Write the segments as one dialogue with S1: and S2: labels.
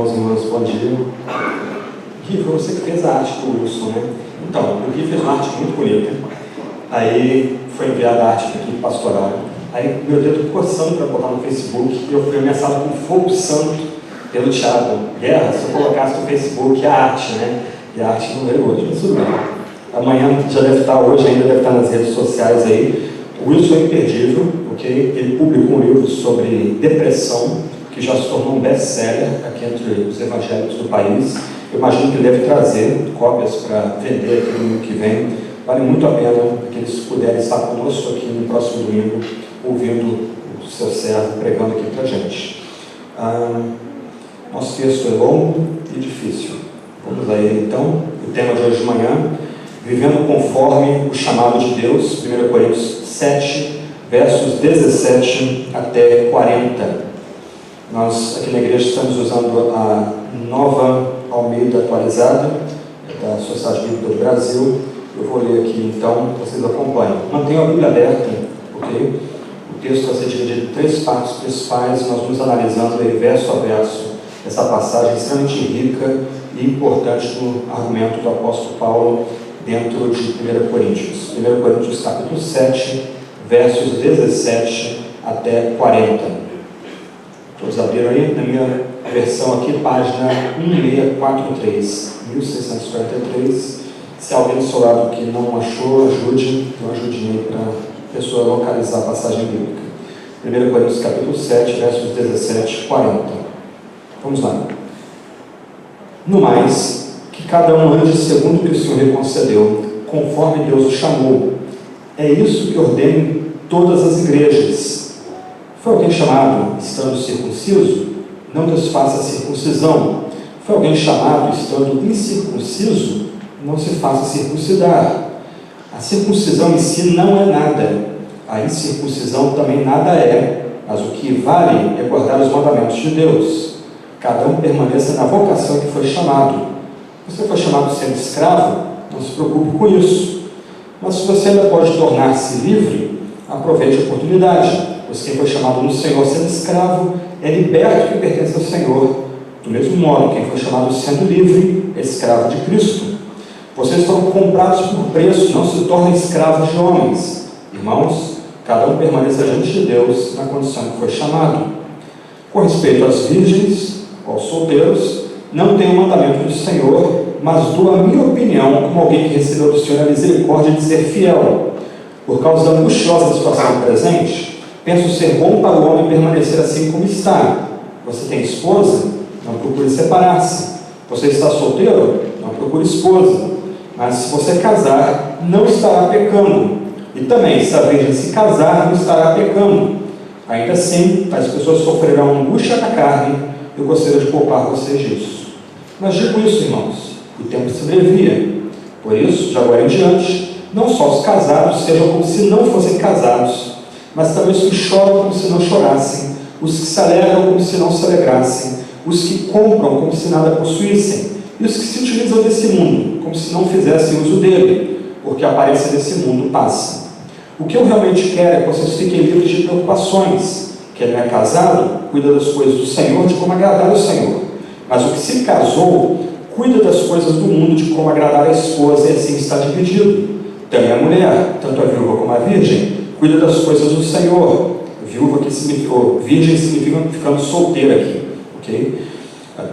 S1: irmãos e irmãs, bom dia. Gui, foi você que fez a arte do Wilson, né? Então, o Gui fez uma arte muito bonita. Aí foi enviada a arte para a equipe pastoral. Aí meu dedo coçando para botar no Facebook e eu fui ameaçado com fogo santo pelo Thiago Guerra, se eu colocasse no Facebook a arte, né? E a arte não veio hoje, mas tudo bem. Amanhã já deve estar, hoje ainda deve estar nas redes sociais aí. O Wilson é imperdível, ok? Ele publicou um livro sobre depressão, que já se tornou um best-seller aqui entre os evangélicos do país. Eu imagino que ele deve trazer cópias para vender aqui no domingo que vem. Vale muito a pena que eles puderem estar conosco aqui no próximo domingo, ouvindo o seu servo pregando aqui para a gente. Nosso texto é longo e difícil. Vamos a ele então. O tema de hoje de manhã: vivendo conforme o chamado de Deus, 1 Coríntios 7, versos 17 até 40. Nós aqui na igreja estamos usando a Nova Almeida atualizada da Sociedade Bíblica do Brasil. Eu vou ler aqui então, vocês acompanhem. Mantenham a Bíblia aberta, ok? O texto vai ser dividido em 3 partes principais. Nós vamos analisando aí verso a verso essa passagem extremamente rica e importante do argumento do apóstolo Paulo dentro de 1 Coríntios. 1 Coríntios capítulo 7, versos 17 até 40. Todos abriram aí? Na minha versão aqui, página 1643, 1643. Se alguém do seu lado que não achou, ajude, então ajudinho para a pessoa localizar a passagem bíblica. 1 Coríntios capítulo 7, versos 17 e 40. Vamos lá. No mais, que cada um ande segundo o que o Senhor lhe concedeu, conforme Deus o chamou. É isso que ordeno todas as igrejas. Foi alguém chamado estando circunciso? Não desfaça a circuncisão. Foi alguém chamado estando incircunciso? Não se faça circuncidar. A circuncisão em si não é nada. A incircuncisão também nada é. Mas o que vale é guardar os mandamentos de Deus. Cada um permaneça na vocação que foi chamado. Você foi chamado sendo escravo? Não se preocupe com isso. Mas se você ainda pode tornar-se livre, aproveite a oportunidade. Pois quem foi chamado no Senhor sendo escravo é liberto que pertence ao Senhor. Do mesmo modo, quem foi chamado sendo livre é escravo de Cristo. Vocês foram comprados por preço, não se tornem escravos de homens. Irmãos, cada um permaneça diante de Deus na condição que foi chamado. Com respeito às virgens, aos solteiros, não tenho o mandamento do Senhor, mas dou a minha opinião como alguém que recebeu do Senhor a misericórdia de ser fiel. Por causa da angustiosa situação presente, penso ser bom para o homem permanecer assim como está. Você tem esposa? Não procure separar-se. Você está solteiro? Não procure esposa. Mas se você casar, não estará pecando. E também, se a virgem se casar, não estará pecando. Ainda assim, as pessoas sofrerão angústia na carne. Eu gostaria de poupar vocês disso. Mas digo isso, irmãos, o tempo se abrevia. Por isso, de agora em diante, não só os casados sejam como se não fossem casados, mas também os que choram como se não chorassem, os que se alegram como se não se alegrassem, os que compram como se nada possuíssem, e os que se utilizam desse mundo, como se não fizessem uso dele, porque a aparência desse mundo passa. O que eu realmente quero é que vocês fiquem livres de preocupações. Quem não é casado, cuida das coisas do Senhor, de como agradar o Senhor. Mas o que se casou, cuida das coisas do mundo, de como agradar a esposa, e assim está dividido. Também a mulher, tanto a viúva como a virgem, cuida das coisas do Senhor. Viúva que significou, virgem significa ficando solteira aqui, ok?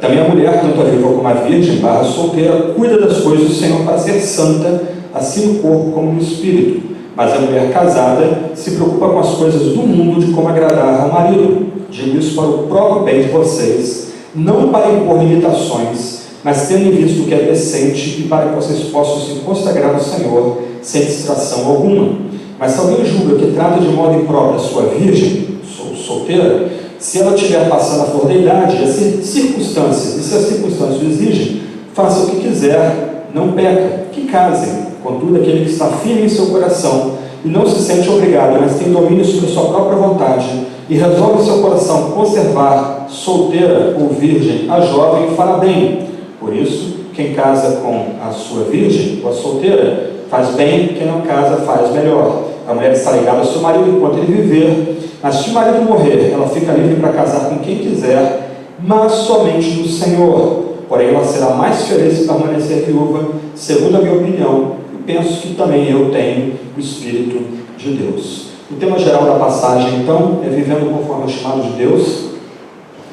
S1: Também a mulher, tanto a viúva como a virgem, barra solteira, cuida das coisas do Senhor para ser santa, assim no corpo como no espírito. Mas a mulher casada se preocupa com as coisas do mundo, de como agradar ao marido. Digo isso para o próprio bem de vocês, não para impor limitações, mas tendo em vista o que é decente e para que vocês possam se consagrar ao Senhor sem distração alguma. Mas se alguém julga que trata de modo impróprio a sua virgem, solteira, se ela estiver passando a flor da idade, as circunstâncias, e se as circunstâncias o exigem, faça o que quiser, não peca, que casem. Contudo, aquele que está firme em seu coração e não se sente obrigado, mas tem domínio sobre sua própria vontade e resolve em seu coração conservar solteira ou virgem a jovem, fará bem. Por isso, quem casa com a sua virgem ou a solteira faz bem, quem não casa faz melhor. A mulher está ligada ao seu marido enquanto ele viver, mas se o marido morrer, ela fica livre para casar com quem quiser, mas somente no Senhor. Porém, ela será mais feliz se permanecer viúva, segundo a minha opinião, e penso que também eu tenho o Espírito de Deus. O tema geral da passagem, então, é vivendo conforme o chamado de Deus.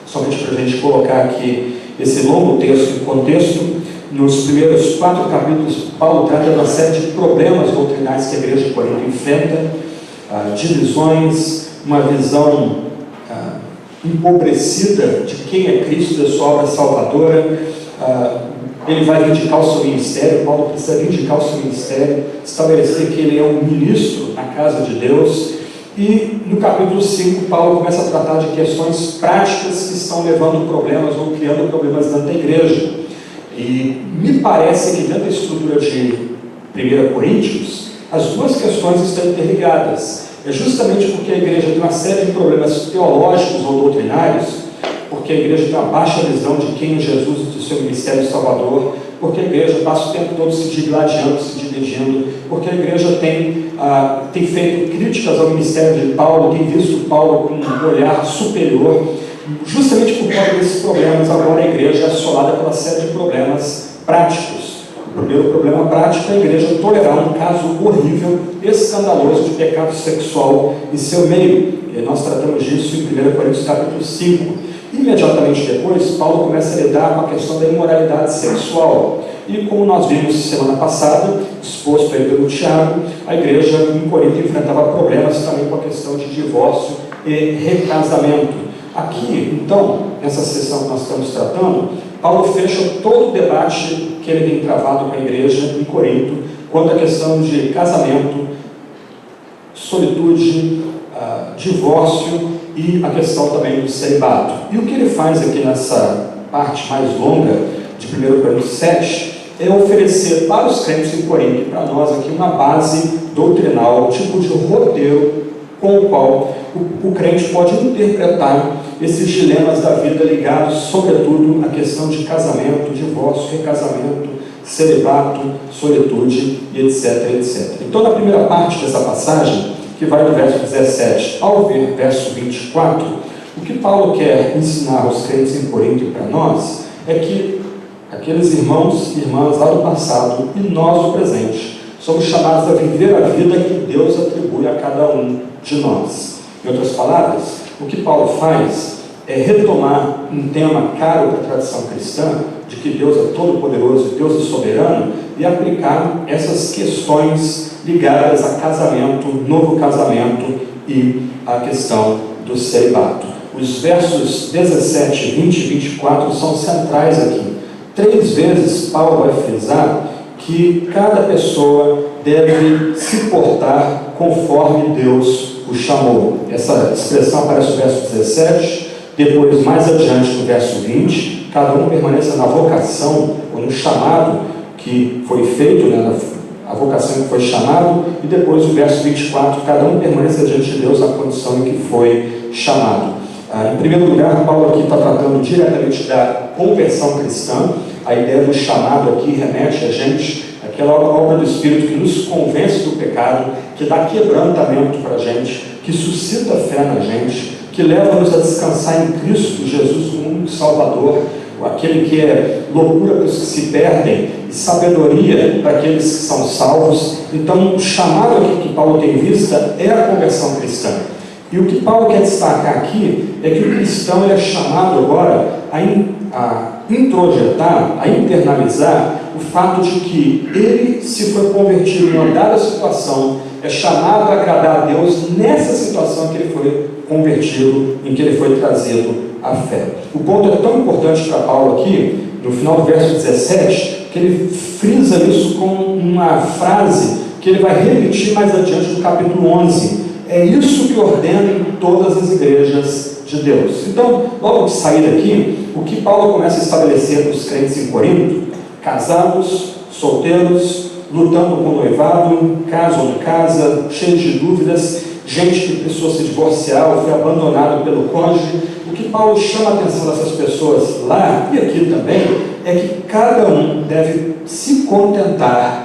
S1: Somente para a gente colocar aqui esse longo texto em contexto, nos primeiros 4 capítulos, Paulo trata de uma série de problemas doutrinais que a igreja de Corinto enfrenta, divisões, uma visão empobrecida de quem é Cristo, da sua obra salvadora. Ele vai vindicar o seu ministério. Paulo precisa vindicar o seu ministério, estabelecer que ele é um ministro na casa de Deus. E no capítulo 5, Paulo começa a tratar de questões práticas que estão levando problemas ou criando problemas dentro da igreja. E me parece que dentro da estrutura de 1 Coríntios, as duas questões estão interligadas. É justamente porque a igreja tem uma série de problemas teológicos ou doutrinários, porque a igreja tem uma baixa visão de quem é Jesus e do seu ministério salvador, porque a igreja passa o tempo todo se digladiando, se dividindo, porque a igreja tem feito críticas ao ministério de Paulo, tem visto Paulo com um olhar superior. Justamente por causa desses problemas, agora a igreja é assolada pela série de problemas práticos. O primeiro problema prático é a igreja tolerar um caso horrível, escandaloso de pecado sexual em seu meio. E nós tratamos disso em 1 Coríntios capítulo 5. Imediatamente depois, Paulo começa a lidar com a questão da imoralidade sexual. E como nós vimos semana passada, exposto aí pelo Tiago, a igreja em Corinto enfrentava problemas também com a questão de divórcio e recasamento. Aqui, então, nessa sessão que nós estamos tratando, Paulo fecha todo o debate que ele tem travado com a igreja em Corinto quanto à questão de casamento, solitude, divórcio e a questão também do celibato. E o que ele faz aqui nessa parte mais longa de 1 Coríntios 7 é oferecer para os crentes em Corinto e para nós aqui uma base doutrinal, tipo de roteiro com o qual o crente pode interpretar esses dilemas da vida ligados, sobretudo, à questão de casamento, divórcio, recasamento, celibato, solitude, e etc, etc. Então, na primeira parte dessa passagem, que vai do verso 17 ao verso 24, o que Paulo quer ensinar aos crentes em Corinto e para nós é que aqueles irmãos e irmãs lá do passado e nós do presente somos chamados a viver a vida que Deus atribui a cada um de nós. Em outras palavras, o que Paulo faz é retomar um tema caro para a tradição cristã, de que Deus é todo-poderoso e Deus é soberano, e aplicar essas questões ligadas a casamento, novo casamento e a questão do celibato. Os versos 17, 20 e 24 são centrais aqui. 3 vezes Paulo vai frisar que cada pessoa deve se portar conforme Deus o chamou. Essa expressão aparece no verso 17, depois mais adiante no verso 20, cada um permaneça na vocação ou no chamado que foi feito, a vocação que foi chamado, e depois o verso 24, cada um permaneça diante de Deus na condição em que foi chamado. Em primeiro lugar, Paulo aqui está tratando diretamente da conversão cristã. A ideia do chamado aqui remete a gente àquela obra do Espírito que nos convence do pecado, que dá quebrantamento para a gente, que suscita fé na gente, que leva-nos a descansar em Cristo Jesus, o único Salvador, aquele que é loucura para os que se perdem e sabedoria para aqueles que são salvos. Então, o chamado aqui que Paulo tem em vista é a conversão cristã. E o que Paulo quer destacar aqui é que o cristão ele é chamado agora a introjetar, a internalizar o fato de que ele, se foi convertido em uma dada situação, é chamado a agradar a Deus nessa situação que ele foi convertido, em que ele foi trazido à fé. O ponto é tão importante para Paulo aqui, no final do verso 17, que ele frisa isso com uma frase que ele vai repetir mais adiante no capítulo 11. É isso que ordena em todas as igrejas de Deus. Então, logo de sair daqui, o que Paulo começa a estabelecer para os crentes em Corinto, casados, solteiros, lutando com o noivado, casa ou não casa, cheios de dúvidas, gente que precisou se divorciar ou foi abandonado pelo cônjuge. O que Paulo chama a atenção dessas pessoas lá e aqui também é que cada um deve se contentar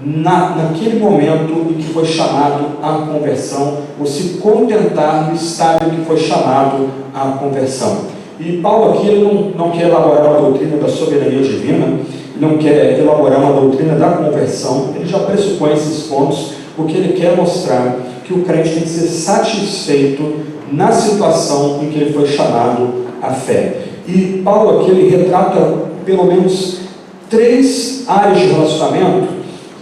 S1: naquele momento em que foi chamado à conversão, ou se contentar no estágio que foi chamado à conversão. E Paulo aqui ele não quer elaborar uma doutrina da soberania divina, ele não quer elaborar uma doutrina da conversão, ele já pressupõe esses pontos, porque ele quer mostrar que o crente tem que ser satisfeito na situação em que ele foi chamado à fé. E Paulo aqui ele retrata pelo menos 3 áreas de relacionamento.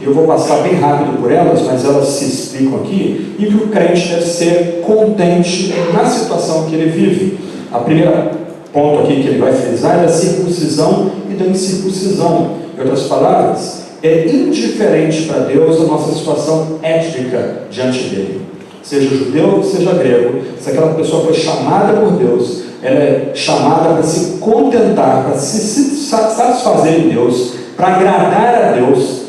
S1: Eu vou passar bem rápido por elas, mas elas se explicam aqui, e que o crente deve ser contente na situação que ele vive. A primeira ponto aqui que ele vai frisar é da circuncisão e da incircuncisão. Em outras palavras, é indiferente para Deus a nossa situação étnica diante dele. Seja judeu, seja grego, se aquela pessoa foi chamada por Deus, ela é chamada para se contentar, para se satisfazer em Deus, para agradar a Deus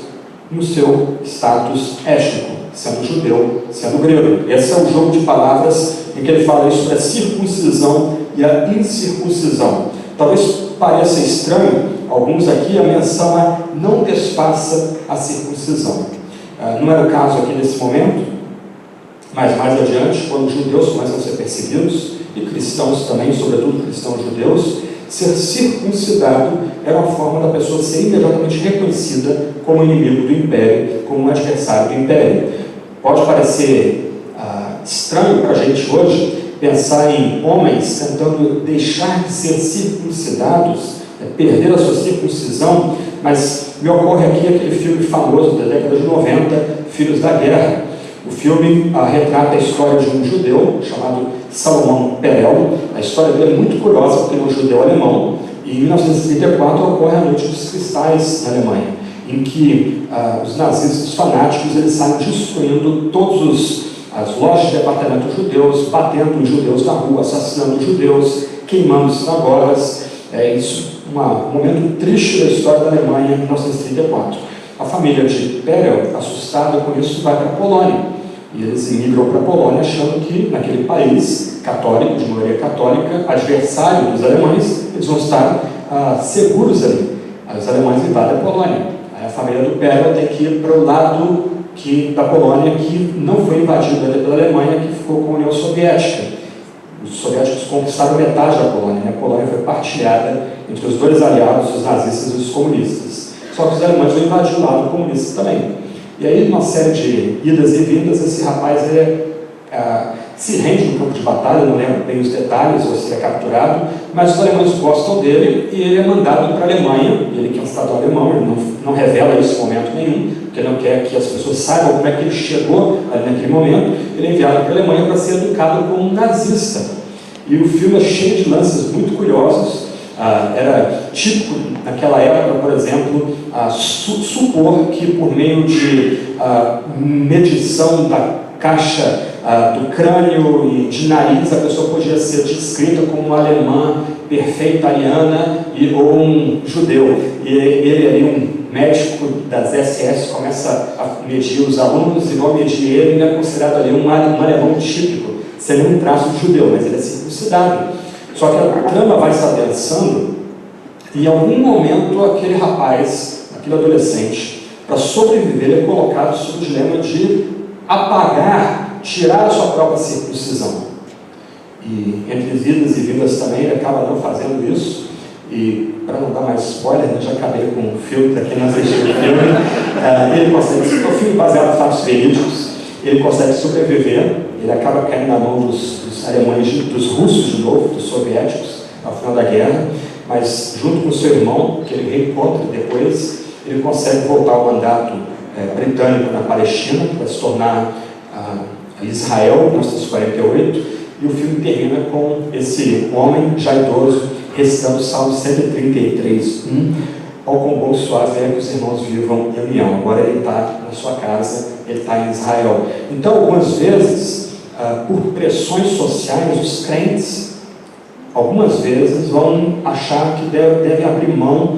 S1: no seu status étnico, sendo judeu, sendo grego. Esse é o jogo de palavras em que ele fala isso da circuncisão e a incircuncisão. Talvez pareça estranho, alguns aqui, a menção a não desfaça a circuncisão. Não é o caso aqui nesse momento, mas mais adiante, quando os judeus começam a ser perseguidos, e cristãos também, sobretudo cristãos judeus, ser circuncidado era uma forma da pessoa ser imediatamente reconhecida como inimigo do império, como um adversário do império. Pode parecer estranho para a gente hoje pensar em homens tentando deixar de ser circuncidados, perder a sua circuncisão, mas me ocorre aqui aquele filme famoso da década de 90, Filhos da Guerra. O filme retrata a história de um judeu chamado Salomão Perel. A história dele é muito curiosa, porque ele é um judeu alemão, e em 1934 ocorre a Noite dos Cristais na Alemanha, em que os nazistas, os fanáticos, eles saem destruindo todas as lojas de departamento judeus, batendo os judeus na rua, assassinando os judeus, queimando sinagogas. Isso é um momento triste da história da Alemanha em 1934. A família de Perel, assustada com isso, vai para a Polônia. E eles imigram para a Polônia achando que naquele país católico, de maioria católica, adversário dos alemães, eles vão estar seguros ali. Aí os alemães invadem a Polônia. Aí a família do Perel tem que ir para o lado da Polônia que não foi invadida pela Alemanha, que ficou com a União Soviética. Os soviéticos conquistaram metade da Polônia, né? A Polônia foi partilhada entre os dois aliados, os nazistas e os comunistas. Só que os alemães vão invadir o lado comunista também. E aí, numa série de idas e vindas, esse rapaz se rende no campo de batalha, não lembro bem os detalhes, ou se é capturado, mas os alemães gostam dele e ele é mandado para a Alemanha. Ele que é um cidadão alemão, ele não revela isso em momento nenhum, porque ele não quer que as pessoas saibam como é que ele chegou ali naquele momento. Ele é enviado para a Alemanha para ser educado como um nazista. E o filme é cheio de lances muito curiosos. Era típico naquela época, por exemplo, supor que por meio de medição da caixa do crânio e de nariz a pessoa podia ser descrita como uma alemã perfeita, ariana ou um judeu. E ele ali, um médico das SS, começa a medir os alunos e ao medir ele é considerado ali um alemão típico, sem nenhum traço de judeu, mas ele é circuncidado. Só que a trama vai se adensando e em algum momento aquele rapaz, aquele adolescente, para sobreviver, é colocado sob o dilema de apagar, tirar a sua própria circuncisão. E entre idas e vindas também ele acaba não fazendo isso. E para não dar mais spoiler, já acabei com um filtro aqui na assistir do filme, ele consegue, é um filme baseado em fatos verídicos, ele consegue sobreviver, ele acaba caindo na mão dos alemães, dos russos de novo, dos soviéticos, ao final da guerra, mas junto com seu irmão, que ele reencontra depois, ele consegue voltar ao mandato britânico na Palestina, para se tornar Israel, em 1948, e o filme termina com esse homem já idoso, recitando o Salmo 133:1, ao quão bom e suave é que os irmãos vivam em união. Agora ele está na sua casa, ele está em Israel. Então, algumas vezes, por pressões sociais, os crentes, algumas vezes, vão achar que devem abrir mão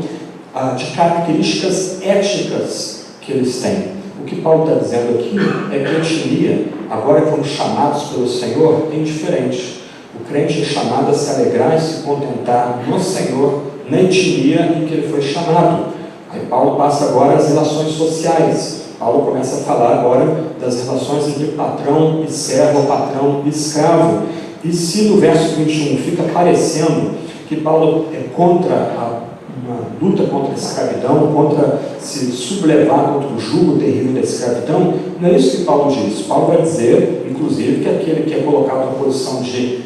S1: de características éticas que eles têm. O que Paulo está dizendo aqui é que a etnia, agora que fomos chamados pelo Senhor, é indiferente. O crente é chamado a se alegrar e se contentar no Senhor, na etnia em que ele foi chamado. Aí Paulo passa agora às relações sociais. Paulo começa a falar agora das relações entre patrão e servo, patrão e escravo. E se no verso 21 fica parecendo que Paulo é contra uma luta contra a escravidão, contra se sublevar contra o jugo terrível da escravidão. Não é isso que Paulo diz. Paulo vai dizer, inclusive, que aquele que é colocado na posição de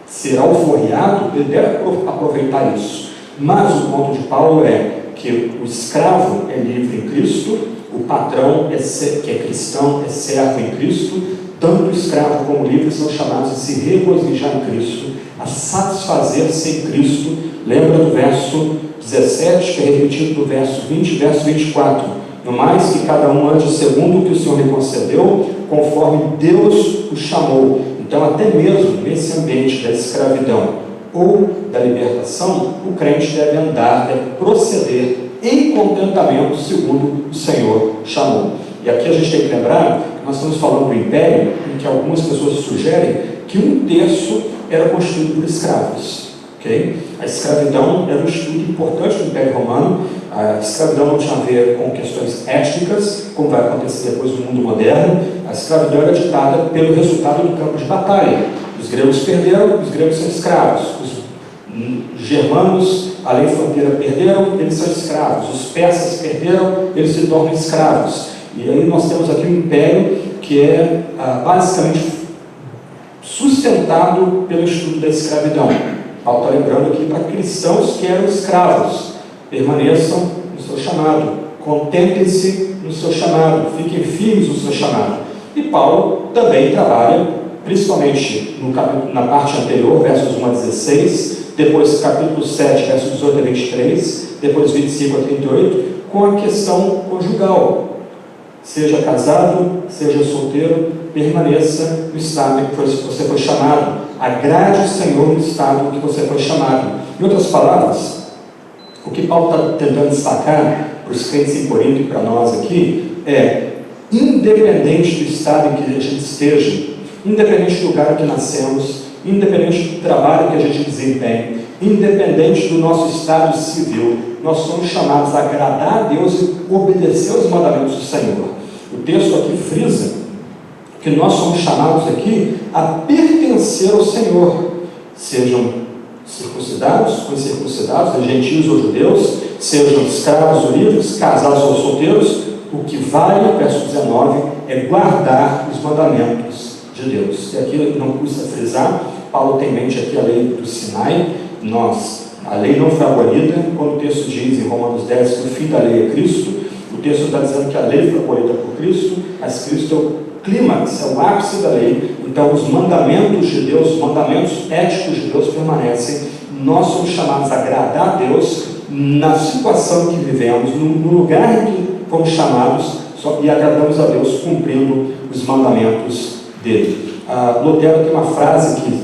S1: ser alforriado, ele deve aproveitar isso. Mas o ponto de Paulo é que o escravo é livre em Cristo, o patrão que é cristão é servo em Cristo, tanto o escravo como o livre são chamados a se regozijar em Cristo, a satisfazer-se em Cristo. Lembra do verso 17, que é repetido do verso 20 e verso 24. No mais, que cada um ande segundo o que o Senhor lhe concedeu, conforme Deus o chamou. Então, até mesmo nesse ambiente da escravidão ou da libertação, o crente deve andar, deve proceder em contentamento segundo o Senhor chamou. E aqui a gente tem que lembrar que nós estamos falando do império, em que algumas pessoas sugerem que 1/3 era constituído por escravos. Okay? A escravidão era um estudo importante do Império Romano. A escravidão não tinha a ver com questões étnicas, como vai acontecer depois no mundo moderno. A escravidão era ditada pelo resultado do campo de batalha. Os gregos perderam, os gregos são escravos. Os germanos, além da fronteira, perderam, eles são escravos. Os persas perderam, eles se tornam escravos. E aí nós temos aqui um império que é basicamente sustentado pelo estudo da escravidão. Paulo está lembrando aqui para cristãos que eram escravos: permaneçam no seu chamado, contentem-se no seu chamado, fiquem firmes no seu chamado. E Paulo também trabalha, principalmente na parte anterior, versos 1 a 16, depois capítulo 7, versos 18 a 23, depois 25 a 38, com a questão conjugal. Seja casado, seja solteiro, permaneça no estado em que você foi chamado. Agrade o Senhor no estado em que você foi chamado. Em outras palavras, o que Paulo está tentando destacar para os crentes em Corinto e para nós aqui é: independente do estado em que a gente esteja, independente do lugar em que nascemos, independente do trabalho que a gente desempenha, independente do nosso estado civil, nós somos chamados a agradar a Deus e obedecer aos mandamentos do Senhor. O texto aqui frisa que nós somos chamados aqui a pertencer ao Senhor, sejam circuncidados ou incircuncidados, gentios ou judeus, sejam escravos ou livres, casados ou solteiros. O que vale, verso 19, é guardar os mandamentos de Deus. E aqui não custa frisar, Paulo tem em mente aqui a lei do Sinai. A lei não foi abolida, quando o texto diz em Romanos 10 que o fim da lei é Cristo. O texto está dizendo que a lei foi abolida por Cristo, mas Cristo é o clímax, é o ápice da lei. Então os mandamentos de Deus, os mandamentos éticos de Deus permanecem. Nós somos chamados a agradar a Deus na situação que vivemos, no lugar em que fomos chamados, e agradamos a Deus cumprindo os mandamentos dele. Lutero tem uma frase que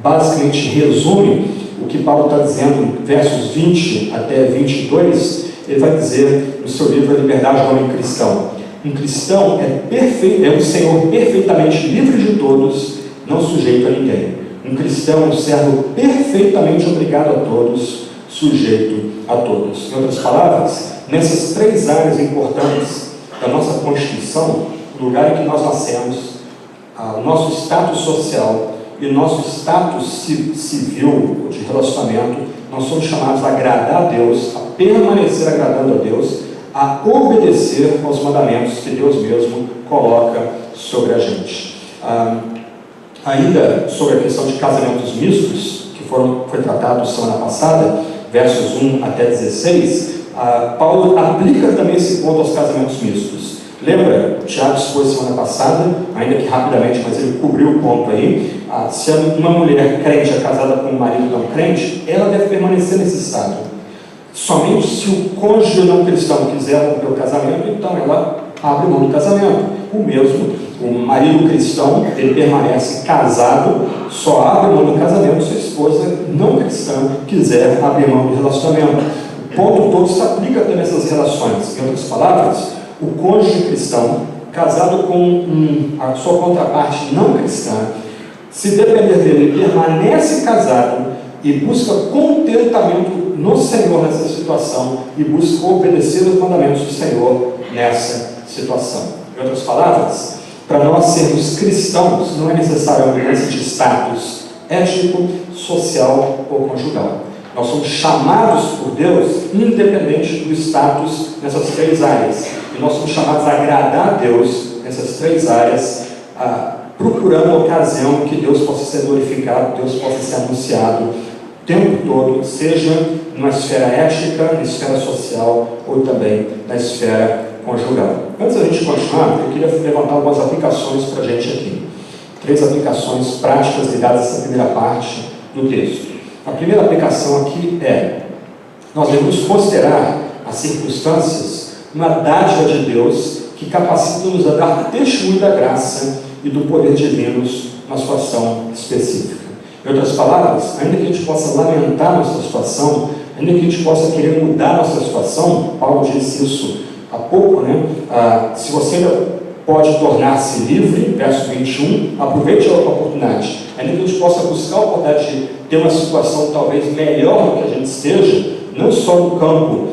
S1: basicamente resume o que Paulo está dizendo, versos 20 até 22. Ele vai dizer no seu livro A Liberdade do Homem Cristão: um cristão é um senhor perfeitamente livre de todos, não sujeito a ninguém. Um cristão é um servo perfeitamente obrigado a todos, sujeito a todos. Em outras palavras, nessas 3 áreas importantes da nossa Constituição, o lugar em que nós nascemos, o nosso status social e o nosso status civil de relacionamento, nós somos chamados a agradar a Deus, a permanecer agradando a Deus, a obedecer aos mandamentos que Deus mesmo coloca sobre a gente. Ainda sobre a questão de casamentos mistos, que foi tratado semana passada, versos 1 até 16, Paulo aplica também esse ponto aos casamentos mistos. Lembra? O Tiago expôs semana passada, ainda que rapidamente, mas ele cobriu o ponto aí. Se uma mulher crente é casada com um marido não crente, ela deve permanecer nesse estado. Somente se o cônjuge não cristão quiser romper o casamento, então ela abre mão do casamento. O mesmo, o marido cristão, ele permanece casado, só abre mão do casamento se a esposa não cristã quiser abrir mão do relacionamento. O ponto todo se aplica também nessas relações. Em outras palavras, o cônjuge cristão, casado com a sua contraparte não cristã, se depender dele, permanece casado e busca contentamento no Senhor nessa situação e busca obedecer os mandamentos do Senhor nessa situação. Em outras palavras, para nós sermos cristãos, não é necessário a mudança de status étnico, social ou conjugal. Nós somos chamados por Deus, independente do status, nessas três áreas. E nós somos chamados a agradar a Deus nessas três áreas, procurando a ocasião que Deus possa ser glorificado, Deus possa ser anunciado o tempo todo, seja na esfera ética, na esfera social ou também na esfera conjugal. Antes da gente continuar, eu queria levantar algumas aplicações para a gente aqui. 3 aplicações práticas ligadas a essa primeira parte do texto. A primeira aplicação aqui é: nós devemos considerar as circunstâncias uma dádiva de Deus que capacita-nos a dar testemunho da graça e do poder divinos numa situação específica. Em outras palavras, ainda que a gente possa lamentar nossa situação, ainda que a gente possa querer mudar nossa situação, Paulo disse isso há pouco, né? Se você pode tornar-se livre, verso 21, aproveite a oportunidade. Ainda que a gente possa buscar a oportunidade de ter uma situação talvez melhor do que a gente esteja, não só no campo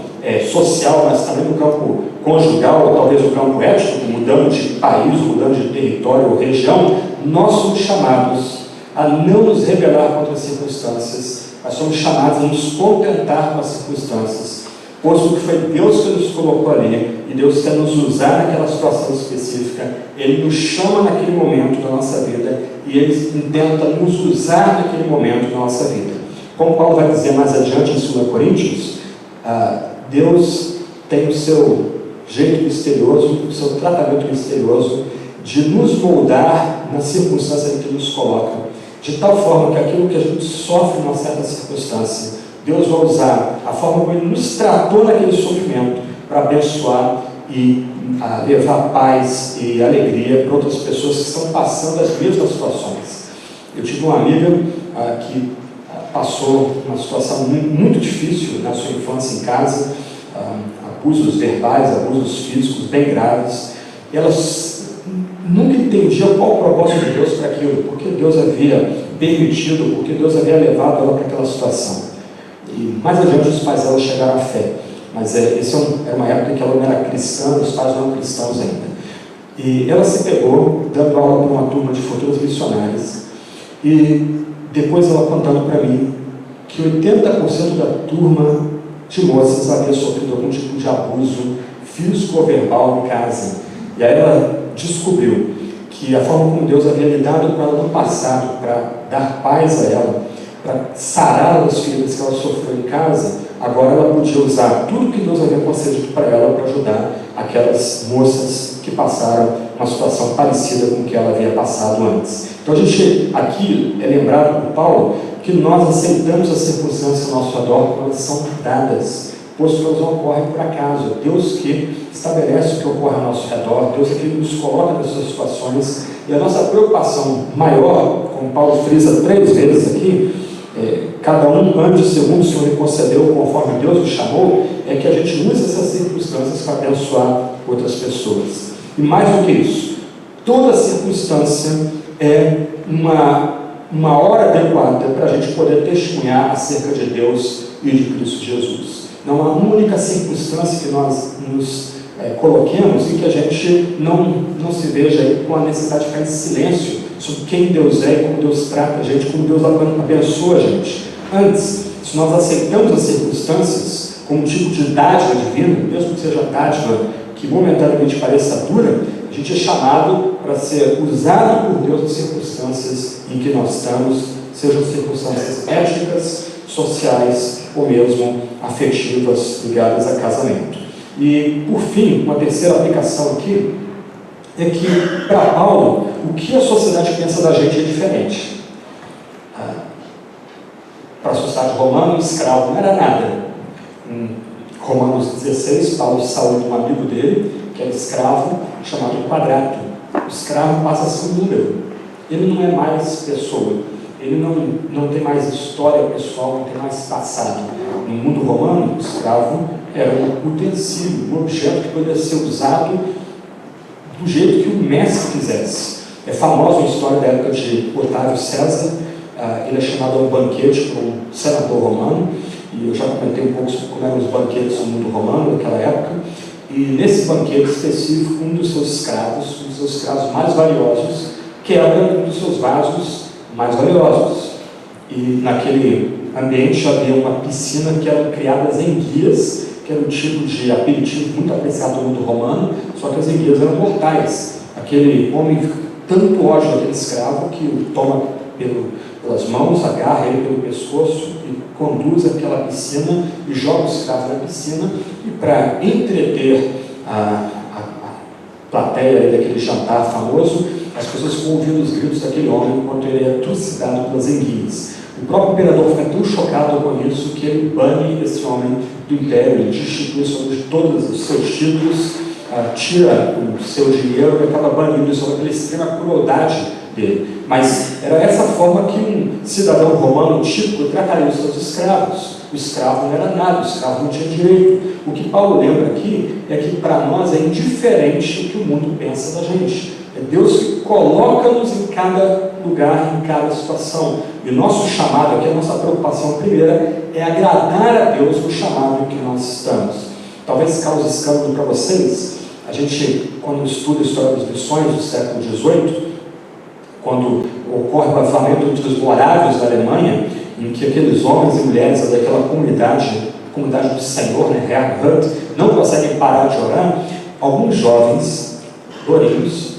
S1: social, mas também no campo conjugal, ou talvez no campo étnico, mudando de país, mudando de território ou região, nós somos chamados a não nos rebelar contra as circunstâncias, mas somos chamados a nos contentar com as circunstâncias, posto que foi Deus que nos colocou ali, e Deus quer nos usar naquela situação específica. Ele nos chama naquele momento da nossa vida, e Ele tenta nos usar naquele momento da nossa vida. Como Paulo vai dizer mais adiante em 2 Coríntios, Deus tem o seu jeito misterioso, o seu tratamento misterioso de nos moldar nas circunstâncias em que nos coloca, de tal forma que aquilo que a gente sofre numa certa circunstância, Deus vai usar a forma como Ele nos tratou naquele sofrimento para abençoar e levar paz e alegria para outras pessoas que estão passando as mesmas situações. Eu tive uma amiga que passou uma situação muito difícil na sua infância em casa, abusos verbais, abusos físicos bem graves. E elas nunca entendiam qual o propósito de Deus para aquilo, porque Deus havia permitido, porque Deus havia levado ela para aquela situação. E mais adiante os pais dela chegaram à fé, mas era uma época em que ela não era cristã, os pais não eram cristãos ainda. E ela se pegou dando aula para uma turma de futuros missionários, e depois ela contando para mim que 80% da turma de moças havia sofrido algum tipo de abuso físico ou verbal em casa. E aí ela descobriu que a forma como Deus havia lidado com ela no passado para dar paz a ela, para sarar as feridas que ela sofreu em casa, agora ela podia usar tudo que Deus havia concedido para ela para ajudar aquelas moças que passaram uma situação parecida com o que ela havia passado antes. Então a gente aqui é lembrado por Paulo que nós aceitamos as circunstâncias ao nosso redor quando elas são dadas, posto que elas não ocorrem por acaso. É Deus que estabelece o que ocorre ao nosso redor, Deus é que nos coloca nessas situações, e a nossa preocupação maior, como Paulo frisa 3 vezes aqui, cada um ande segundo o Senhor lhe concedeu, conforme Deus o chamou, é que a gente use essas circunstâncias para abençoar outras pessoas. E mais do que isso, toda circunstância é uma hora adequada para a gente poder testemunhar acerca de Deus e de Cristo Jesus. Não há uma única circunstância que nós nos coloquemos em que a gente não se veja aí com a necessidade de ficar em silêncio sobre quem Deus é e como Deus trata a gente, como Deus abençoa a gente. Antes, se nós aceitamos as circunstâncias como um tipo de dádiva divina, mesmo que seja dádiva que momentaneamente pareça dura, a gente é chamado para ser usado por Deus nas circunstâncias em que nós estamos, sejam circunstâncias étnicas, sociais ou mesmo afetivas ligadas a casamento. E, por fim, uma terceira aplicação aqui é que, para Paulo, o que a sociedade pensa da gente é diferente. Para a sociedade romana, o escravo não era nada. Em Romanos 16, Paulo saúda um amigo dele, que era escravo, chamado Quadrato. O escravo passa a ser um número. Ele não é mais pessoa. Ele não tem mais história pessoal, não tem mais passado. No mundo romano, o escravo era um utensílio, um objeto que poderia ser usado do jeito que o mestre quisesse. É famosa a história da época de Otávio César. Ele é chamado a um banquete por um senador romano, e eu já comentei um pouco sobre como eram os banquetes no mundo romano naquela época. E nesse banquete específico, um dos seus escravos mais valiosos, quebra um dos seus vasos mais valiosos. e naquele ambiente havia uma piscina que eram criadas enguias, que era um tipo de aperitivo muito apreciado no mundo romano, só que as enguias eram mortais. Aquele homem fica tanto ódio daquele escravo que o toma pelas mãos, agarra ele pelo pescoço e conduz àquela piscina e joga o escravo na piscina, e para entreter a plateia daquele jantar famoso, as pessoas ficam ouvindo os gritos daquele homem enquanto ele é trucidado pelas enguias. O próprio imperador fica tão chocado com isso que ele bane esse homem do império, ele destitui sobre todos os seus títulos, tira o seu dinheiro e acaba banindo sobre aquela extrema crueldade dele. Mas era essa forma que um cidadão romano típico trataria os seus escravos. O escravo não era nada, o escravo não tinha direito. O que Paulo lembra aqui é que para nós é indiferente o que o mundo pensa da gente. É Deus que coloca-nos em cada lugar, em cada situação. E o nosso chamado aqui, a nossa preocupação primeira é agradar a Deus no chamado em que nós estamos. Talvez cause escândalo para vocês. A gente, quando estuda a história das missões do século XVIII, quando ocorre o avivamento entre os morávios da Alemanha, em que aqueles homens e mulheres daquela comunidade do Senhor, Herrnhut, não conseguem parar de orar, alguns jovens, lourinhos,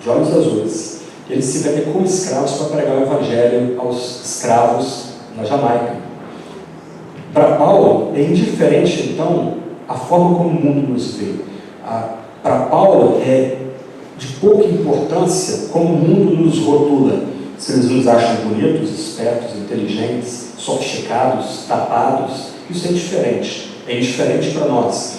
S1: de olhos azuis, eles se vendem como escravos para pregar o evangelho aos escravos na Jamaica. Para Paulo, é indiferente, então, a forma como o mundo nos vê. Para Paulo, é de pouca importância como o mundo nos rotula. Se eles nos acham bonitos, espertos, inteligentes, sofisticados, tapados, isso é indiferente. É indiferente para nós.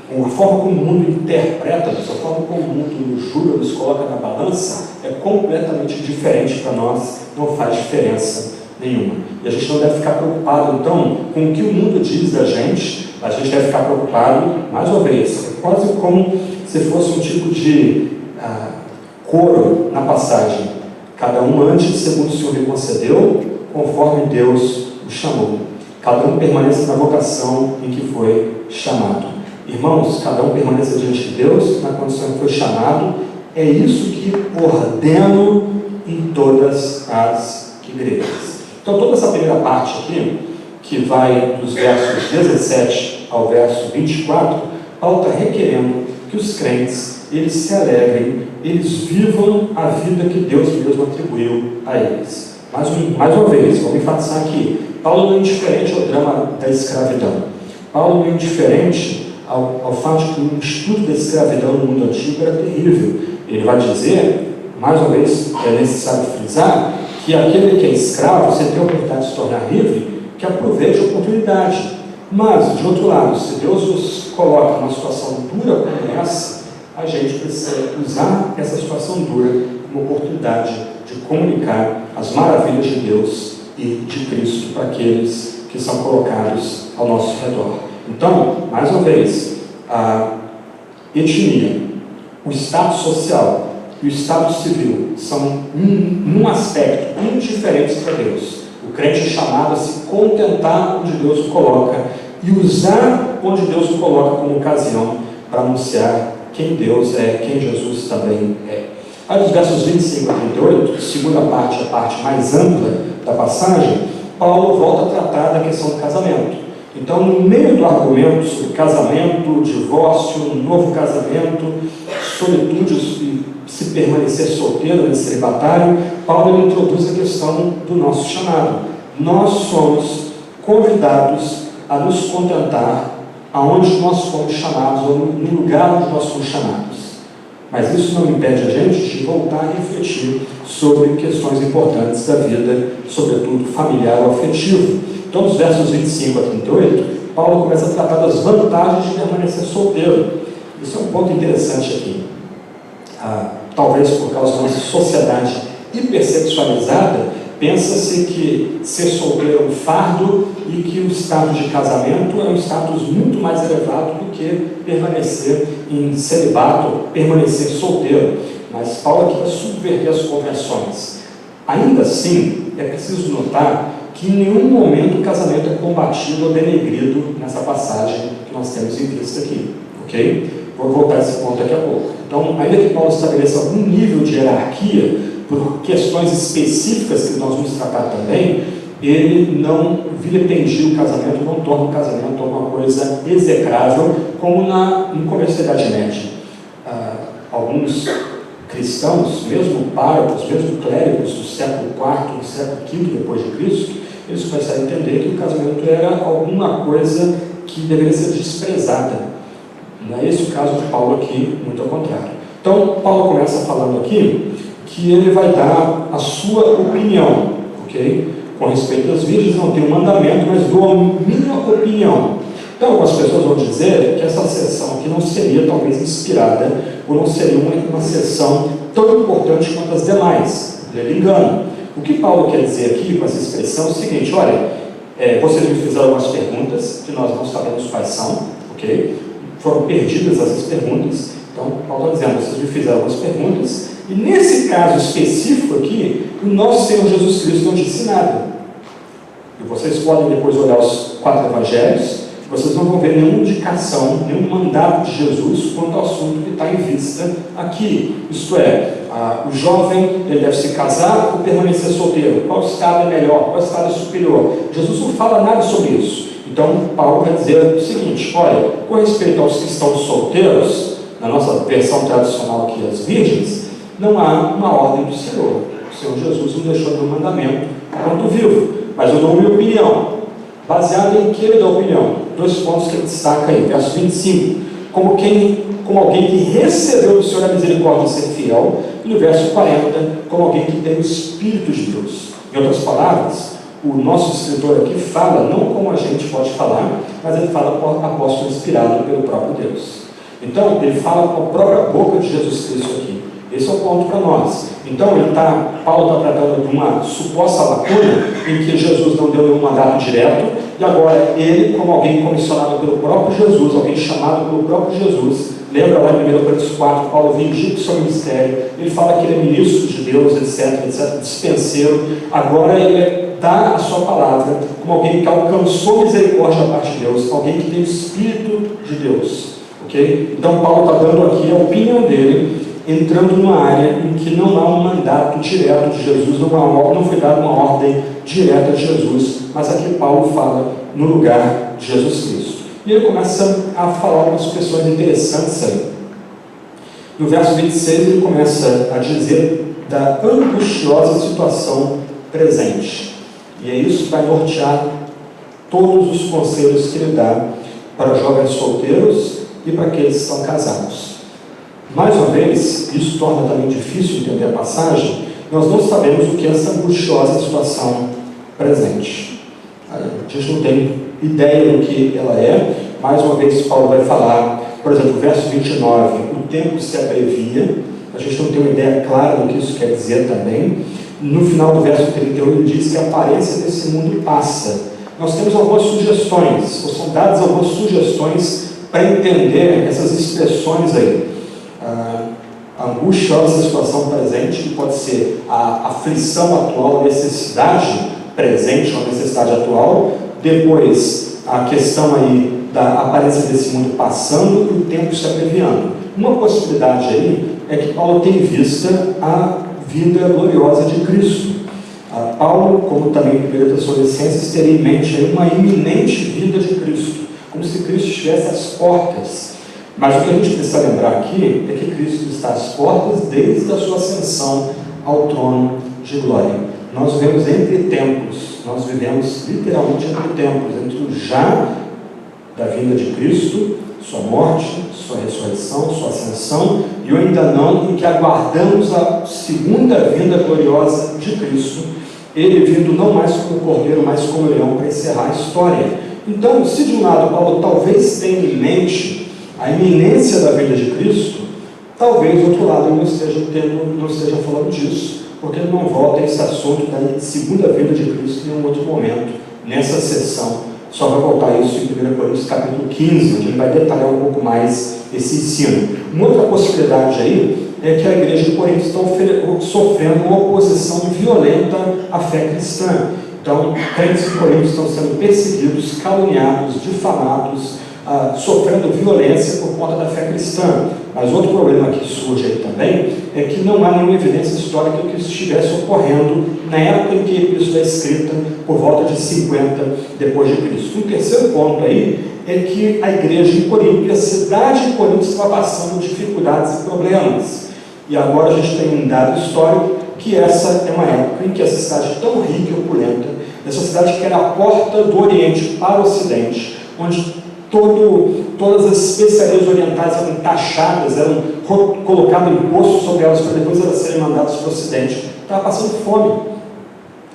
S1: A forma como o mundo interpreta-nos, a forma como o mundo nos julga, nos coloca na balança, é completamente diferente para nós, não faz diferença nenhuma. E a gente não deve ficar preocupado, então, com o que o mundo diz da gente, a gente deve ficar preocupado, mais uma vez, é quase como se fosse um tipo de coro na passagem. Cada um ande segundo o Senhor lhe concedeu, conforme Deus o chamou. Cada um permaneça na vocação em que foi chamado. Irmãos, cada um permaneça diante de Deus, na condição em que foi chamado. É isso que ordeno em todas as igrejas. Então, toda essa primeira parte aqui, que vai dos versos 17 ao verso 24, Paulo está requerendo que os crentes, eles se alegrem, eles vivam a vida que Deus mesmo atribuiu a eles. Mais uma vez, vamos enfatizar aqui, Paulo não é indiferente ao drama da escravidão. Paulo não é indiferente ao fato de que o estudo da escravidão no mundo antigo era terrível. Ele vai dizer, mais uma vez, é necessário frisar, que aquele que é escravo, você tem a oportunidade de se tornar livre, que aproveite a oportunidade. Mas, de outro lado, se Deus nos coloca numa situação dura como essa, a gente precisa usar essa situação dura como oportunidade de comunicar as maravilhas de Deus e de Cristo para aqueles que são colocados ao nosso redor. Então, mais uma vez, a etnia, o estado social e o estado civil são, num aspecto, indiferentes para Deus. O crente é chamado a se contentar onde Deus o coloca e usar onde Deus o coloca como ocasião para anunciar quem Deus é, quem Jesus também é. Aí dos versos 25 a 38, segunda parte, a parte mais ampla da passagem, Paulo volta a tratar da questão do casamento. Então, no meio do argumento sobre casamento, divórcio, novo casamento, solitude e se permanecer solteiro nesse celibatário, Paulo introduz a questão do nosso chamado. Nós somos convidados a nos contentar aonde nós fomos chamados, ou no lugar onde nós fomos chamados. Mas isso não impede a gente de voltar a refletir sobre questões importantes da vida, sobretudo familiar ou afetivo. Então, dos versos 25 a 38, Paulo começa a tratar das vantagens de permanecer solteiro. Isso é um ponto interessante aqui. Talvez por causa da nossa sociedade hipersexualizada, pensa-se que ser solteiro é um fardo e que o status de casamento é um status muito mais elevado do que permanecer em celibato, permanecer solteiro. Mas Paulo aqui vai subverter as convenções. Ainda assim, é preciso notar que em nenhum momento o casamento é combatido ou denegrido nessa passagem que nós temos em vista aqui. Ok? Vou voltar a esse ponto daqui a pouco. Então, ainda que Paulo estabeleça algum nível de hierarquia, por questões específicas que nós vamos tratar também, ele não vilipendia o casamento, não torna o casamento uma coisa execrável, como no começo da Idade Média. Alguns cristãos, mesmo párocos, mesmo clérigos do século IV, do século V depois de Cristo, eles começaram a entender que o casamento era alguma coisa que deveria ser desprezada. Não é esse o caso de Paulo aqui, muito ao contrário. Então, Paulo começa falando aqui que ele vai dar a sua opinião, ok? Com respeito às virgens, não tem um mandamento, mas dou a minha opinião. Então, algumas pessoas vão dizer que essa sessão aqui não seria talvez inspirada, ou não seria uma sessão tão importante quanto as demais. Ele engana. O que Paulo quer dizer aqui com essa expressão é o seguinte: olha, vocês me fizeram algumas perguntas, que nós não sabemos quais são, ok? Foram perdidas essas perguntas. Então, Paulo está dizendo, vocês me fizeram algumas perguntas, e nesse caso específico aqui, o nosso Senhor Jesus Cristo não disse nada. E vocês podem depois olhar os 4 evangelhos, vocês não vão ver nenhuma indicação, nenhum mandato de Jesus quanto ao assunto que está em vista aqui. Isto é, o jovem ele deve se casar ou permanecer solteiro. Qual estado é melhor? Qual estado é superior? Jesus não fala nada sobre isso. Então, Paulo vai dizer o seguinte: olha, com respeito aos que estão solteiros, na nossa versão tradicional aqui, as virgens, não há uma ordem do Senhor. O Senhor Jesus não deixou nenhum mandamento enquanto vivo, mas eu dou minha opinião. Baseado em que ele dá opinião? 2 pontos que ele destaca aí, verso 25. Como alguém que recebeu do Senhor a misericórdia de ser fiel, e no verso 40, como alguém que tem o Espírito de Deus. Em outras palavras, o nosso escritor aqui fala, não como a gente pode falar, mas ele fala com o apóstolo inspirado pelo próprio Deus. Então, ele fala com a própria boca de Jesus Cristo aqui. Esse é o ponto para nós. Então, Paulo está tratando de uma suposta lacuna em que Jesus não deu nenhum mandato direto, e agora ele, como alguém comissionado pelo próprio Jesus, alguém chamado pelo próprio Jesus, lembra lá em 1 Coríntios 4, Paulo vindica o seu ministério, ele fala que ele é ministro de Deus, etc, dispenseiro. Agora ele dá a sua palavra como alguém que alcançou misericórdia da parte de Deus, alguém que tem o Espírito de Deus. Okay? Então, Paulo está dando aqui a opinião dele, entrando numa área em que não há um mandato direto de Jesus, não foi dada uma ordem direta de Jesus, mas aqui Paulo fala no lugar de Jesus Cristo. E ele começa a falar umas questões interessantes aí. No verso 26 ele começa a dizer da angustiosa situação presente. E é isso que vai nortear todos os conselhos que ele dá para jovens solteiros e para aqueles que estão casados. Mais uma vez, isso torna também difícil entender a passagem. Nós não sabemos o que é essa angustiosa situação presente. A gente não tem ideia do que ela é. Mais uma vez, Paulo vai falar, por exemplo, verso 29, o tempo se abrevia. A gente não tem uma ideia clara do que isso quer dizer também. No final do verso 31, ele diz que a aparência desse mundo passa. Nós temos algumas sugestões, ou são dadas algumas sugestões para entender essas expressões aí. A angustiosa situação presente, que pode ser a aflição atual, a necessidade presente, ou a necessidade atual. Depois, a questão aí da aparência desse mundo passando e o tempo se abreviando. Uma possibilidade aí é que Paulo tem em vista a vida gloriosa de Cristo. Paulo, como também em 1 Tessalonicenses, teria em mente aí uma iminente vida de Cristo, como se Cristo estivesse às portas. Mas o que a gente precisa lembrar aqui é que Cristo está às portas desde a sua ascensão ao trono de glória. Nós vivemos entre tempos, nós vivemos literalmente entre tempos, entre o já da vinda de Cristo, sua morte, sua ressurreição, sua ascensão, e o ainda não, em que aguardamos a segunda vinda gloriosa de Cristo, ele vindo não mais como cordeiro, mas como leão, para encerrar a história. Então, se de um lado Paulo talvez tenha em mente a iminência da vinda de Cristo, talvez do outro lado ele não esteja falando disso, porque ele não volta a esse assunto da segunda vinda de Cristo em um outro momento, nessa sessão. Só vai voltar a isso em 1 Coríntios capítulo 15, onde ele vai detalhar um pouco mais esse ensino. Uma outra possibilidade aí é que a igreja de Corinto está sofrendo uma oposição violenta à fé cristã. Então, crentes de Corinto estão sendo perseguidos, caluniados, difamados, sofrendo violência por conta da fé cristã. Mas outro problema que surge aí também é que não há nenhuma evidência histórica que isso estivesse ocorrendo na época em que a epístola é escrita, por volta de 50 depois de Cristo. Um terceiro ponto aí é que a igreja em Corinto, a cidade de Corinto, estava passando dificuldades e problemas. E agora a gente tem um dado histórico que essa é uma época em que essa cidade tão rica e opulenta, essa cidade que era a porta do Oriente para o Ocidente, onde todas as especiarias orientais eram taxadas, eram colocados impostos sobre elas para depois elas serem mandadas para o Ocidente, estava passando fome.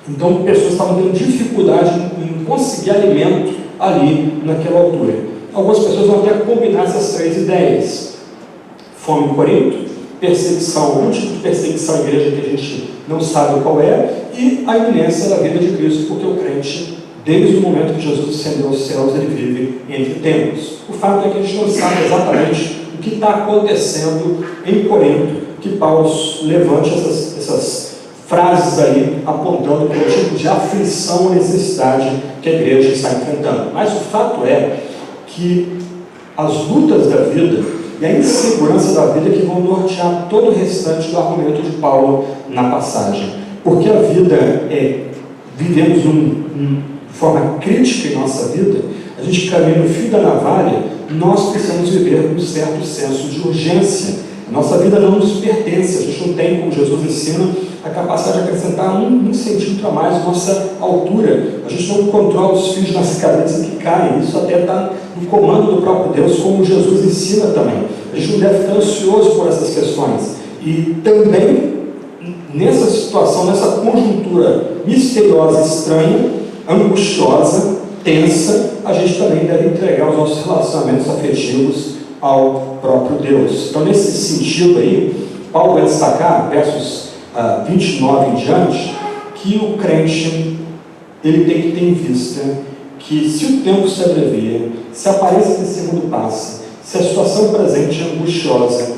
S1: Então pessoas estavam tendo dificuldade em conseguir alimento ali naquela altura. Algumas pessoas vão até combinar essas três ideias: fome em Corinto, perseguição, um tipo de perseguição à igreja que a gente não sabe qual é, e a iminência da vida de Cristo, porque o crente, desde o momento que Jesus ascendeu aos céus, ele vive entre tempos. O fato é que a gente não sabe exatamente o que está acontecendo em Corinto, que Paulo levante essas frases aí, apontando para o tipo de aflição ou necessidade que a igreja está enfrentando. Mas o fato é que as lutas da vida e a insegurança da vida que vão nortear todo o restante do argumento de Paulo na passagem. Porque a vida vivemos de forma crítica em nossa vida, a gente caminha no fio da navalha, nós precisamos viver com um certo senso de urgência. A nossa vida não nos pertence, a gente não tem, como Jesus ensina, a capacidade de acrescentar um centímetro a mais à nossa altura. A gente não controla os fios nas cadeiras que caem, isso até está no comando do próprio Deus, como Jesus ensina também. A gente não deve estar ansioso por essas questões. E também, nessa situação, nessa conjuntura misteriosa, estranha, angustiosa, tensa, a gente também deve entregar os nossos relacionamentos afetivos ao próprio Deus. Então, nesse sentido aí, Paulo vai destacar, versos 29 em diante, que o crente ele tem que ter em vista que, se o tempo se abrevia, se a aparência desse mundo passa, se a situação presente é angustiosa,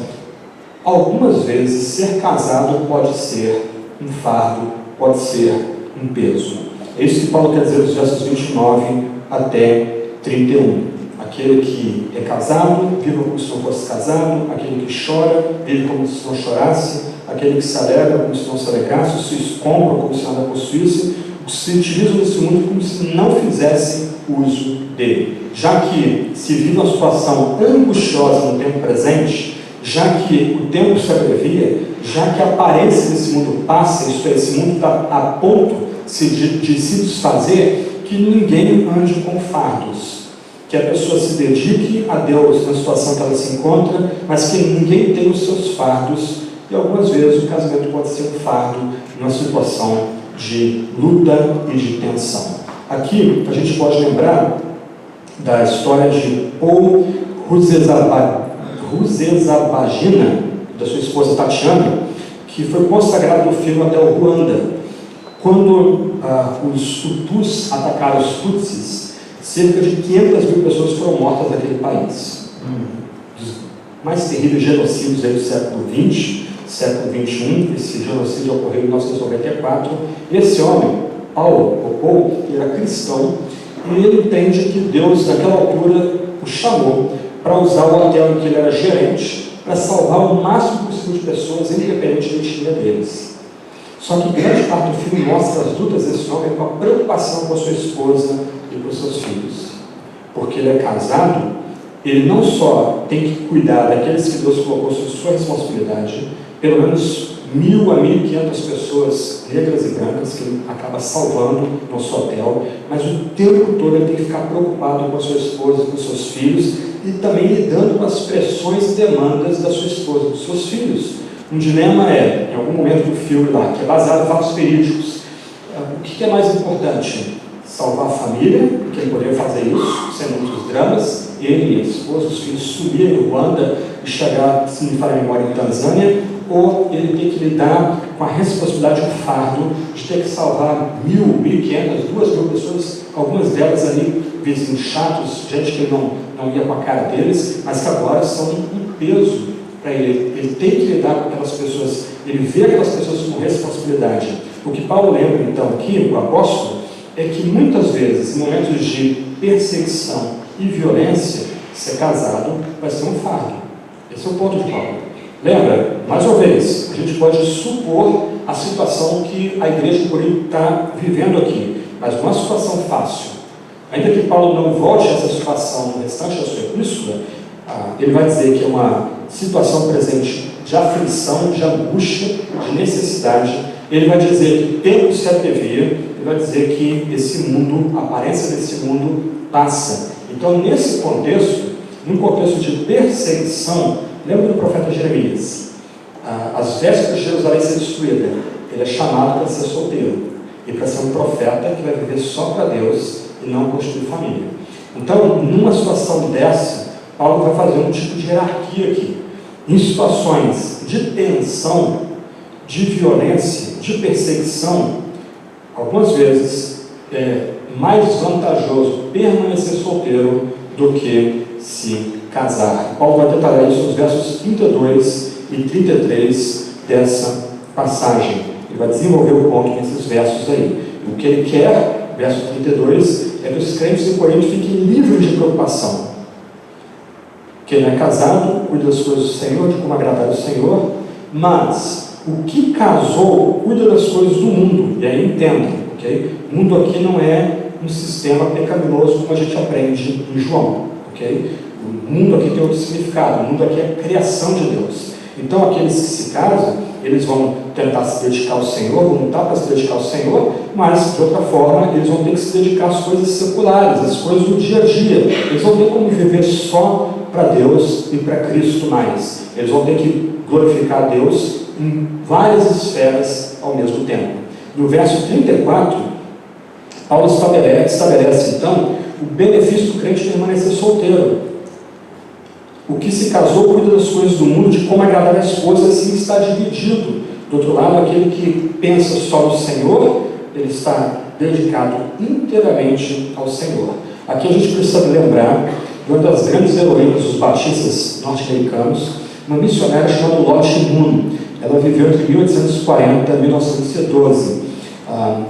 S1: algumas vezes ser casado pode ser um fardo, pode ser um peso. É isso que Paulo quer dizer nos versos 29 até 31. Aquele que é casado, viva como se não fosse casado; aquele que chora, vive como se não chorasse; aquele que se alegra, como se não se alegrasse; os se compram como se nada possuísse; os se utilizam desse mundo como se não fizessem uso dele. Já que se vive uma situação angustiosa no tempo presente, já que o tempo se abrevia, já que a aparência desse mundo passa, isto é, esse mundo está a ponto de se desfazer, que ninguém ande com fardos, que a pessoa se dedique a Deus na situação que ela se encontra, mas que ninguém tenha os seus fardos. E algumas vezes o casamento pode ser um fardo numa situação de luta e de tensão. Aqui a gente pode lembrar da história de Paul Rusesabagina, da sua esposa Tatiana, que foi consagrado no filme até o Ruanda. Quando os Hutus atacaram os Tutsis, cerca de 500 mil pessoas foram mortas naquele país. Dos mais terríveis genocídios aí do século XX, século XXI, esse genocídio ocorreu em 1994. Esse homem, Paul, ele era cristão, e ele entende que Deus, naquela altura, o chamou para usar o hotel em que ele era gerente, para salvar o máximo possível de pessoas, independente da etnia deles. Só que grande parte do filme mostra as lutas desse homem com a preocupação com a sua esposa e com os seus filhos. Porque ele é casado, ele não só tem que cuidar daqueles que Deus colocou sob sua responsabilidade, pelo menos 1.000 a 1.500 pessoas negras e brancas que ele acaba salvando no seu hotel, mas o tempo todo ele tem que ficar preocupado com a sua esposa, com os seus filhos, e também lidando com as pressões e demandas da sua esposa, dos seus filhos. Um dilema é, em algum momento do filme lá, que é baseado em fatos verídicos, o que é mais importante? Salvar a família, que ele poderia fazer isso, sem muitos dramas, ele e a esposa, os filhos subirem em Ruanda e chegar, se me falha a memória, em Tanzânia, ou ele tem que lidar com a responsabilidade, o fardo de ter que salvar 1.000, 1.500, 2.000 pessoas, algumas delas ali, vizinhos chatos, gente que não ia com a cara deles, mas que agora são um peso para ele. Ele tem que lidar com aquelas pessoas, ele vê aquelas pessoas com responsabilidade. O que Paulo lembra, então, aqui, o apóstolo, é que muitas vezes, em momentos de perseguição e violência, ser casado vai ser um fardo. Esse é o ponto de Paulo. Lembra, mais uma vez, a gente pode supor a situação que a igreja de Corinto está vivendo aqui, mas não é uma situação fácil. Ainda que Paulo não volte a essa situação no restante da sua epístola, ele vai dizer que é uma situação presente de aflição, de angústia, de necessidade. Ele vai dizer que tempo se abrevia, ele vai dizer que esse mundo, a aparência desse mundo passa. Então, nesse contexto, num contexto de perseguição, lembra do profeta Jeremias? Às vésperas de Jerusalém ser destruída, ele é chamado para ser solteiro e para ser um profeta que vai viver só para Deus e não construir família. Então, numa situação dessa, Paulo vai fazer um tipo de hierarquia aqui. Em situações de tensão, de violência, de perseguição, algumas vezes é mais vantajoso permanecer solteiro do que se casar. Paulo vai detalhar isso nos versos 32 e 33 dessa passagem. Ele vai desenvolver o ponto nesses versos aí. O que ele quer, verso 32, é que os crentes em Corinto fiquem livres de preocupação. Que ele não é casado, cuida das coisas do Senhor, de como agradar o Senhor, mas o que casou cuida das coisas do mundo. E aí entenda, ok? O mundo aqui não é um sistema pecaminoso como a gente aprende em João, ok? O mundo aqui tem outro significado. O mundo aqui é a criação de Deus. Então aqueles que se casam, eles vão tentar se dedicar ao Senhor, vão lutar para se dedicar ao Senhor, mas de outra forma eles vão ter que se dedicar às coisas seculares, às coisas do dia a dia. Eles vão ter como viver só para Deus e para Cristo mais. Eles vão ter que glorificar a Deus em várias esferas ao mesmo tempo. No verso 34, Paulo estabelece então o benefício do crente permanecer solteiro. O que se casou cuida das coisas do mundo, de como agradar a esposa, assim está dividido. Do outro lado, aquele que pensa só no Senhor, ele está dedicado inteiramente ao Senhor. Aqui a gente precisa lembrar de uma das grandes heroínas dos batistas norte-americanos, uma missionária chamada Lottie Moon. Ela viveu entre 1840 e 1912.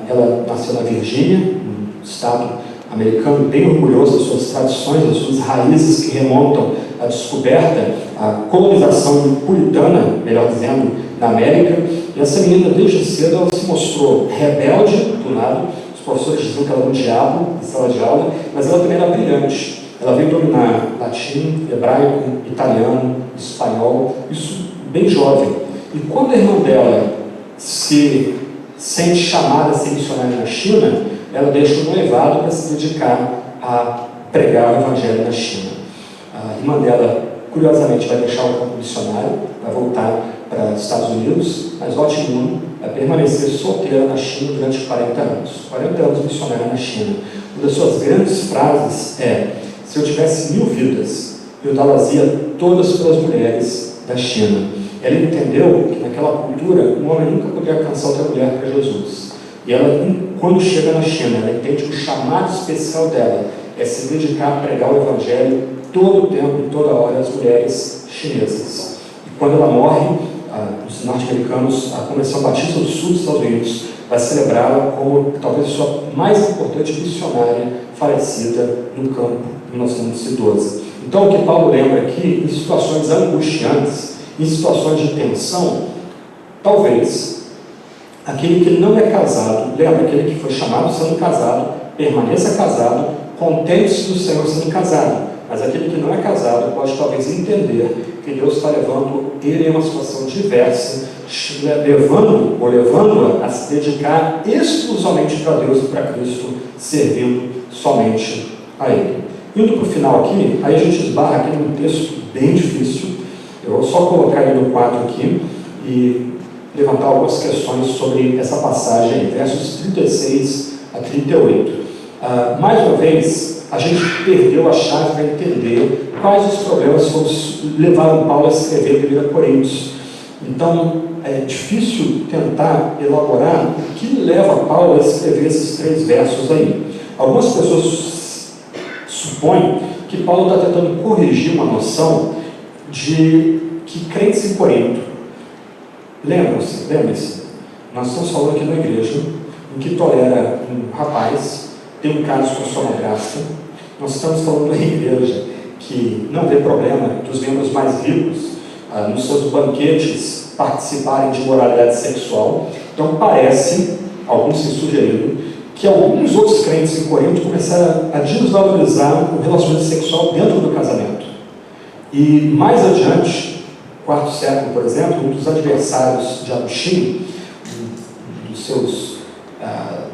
S1: Ela nasceu na Virgínia, um estado americano bem orgulhoso das suas tradições, das suas raízes que remontam à descoberta, à colonização puritana, melhor dizendo, na América. E essa menina, desde cedo, ela se mostrou rebelde, do lado. Os professores diziam que ela era um diabo em sala de aula, mas ela também era brilhante. Ela veio dominar latim, hebraico, italiano, espanhol, isso bem jovem. E quando a irmã dela se sente chamada a ser missionária na China, ela deixa o noivado para se dedicar a pregar o evangelho na China. A irmã dela, curiosamente, vai deixar o campo missionário, vai voltar para os Estados Unidos, mas Lottie Moon vai permanecer solteira na China durante 40 anos. 40 anos missionária na China. Uma das suas grandes frases é: se eu tivesse 1000 vidas, eu dá-las-ia todas pelas mulheres da China. Ela entendeu que naquela cultura, um homem nunca podia alcançar outra mulher para Jesus. E ela, quando chega na China, ela entende que o chamado especial dela é se dedicar a pregar o Evangelho todo o tempo e toda hora às mulheres chinesas. E quando ela morre, os norte-americanos, a Convenção Batista do Sul dos Estados Unidos vai celebrá-la como talvez a sua mais importante missionária falecida no campo em 1912. Então, o que Paulo lembra aqui, em situações angustiantes, em situações de tensão, talvez aquele que não é casado, lembra, aquele que foi chamado sendo casado, permaneça casado, contente-se do Senhor sendo casado. Mas aquele que não é casado pode talvez entender que Deus está levando ele em uma situação diversa, levando-a a se dedicar exclusivamente para Deus e para Cristo, servindo somente a Ele. Indo para o final aqui, aí a gente esbarra aqui num texto bem difícil. Eu vou só colocar ele no quadro aqui e levantar algumas questões sobre essa passagem, versos 36 a 38. Mais uma vez, a gente perdeu a chave para entender quais os problemas levaram Paulo a escrever 1 Coríntios. Então, é difícil tentar elaborar o que leva Paulo a escrever esses 3 versos aí. Algumas pessoas supõem que Paulo está tentando corrigir uma noção de que crentes em Corinto, lembre-se, nós estamos falando aqui na igreja, em que tolera um rapaz, tem um caso com a sua madrasta. Nós estamos falando da igreja que não vê problema dos membros mais ricos nos seus banquetes participarem de moralidade sexual. Então parece, alguns têm sugerido, que alguns outros crentes em Corinto começaram a desvalorizar o relacionamento sexual dentro do casamento. E mais adiante, quarto século, por exemplo, um dos adversários de Agostinho, dos seus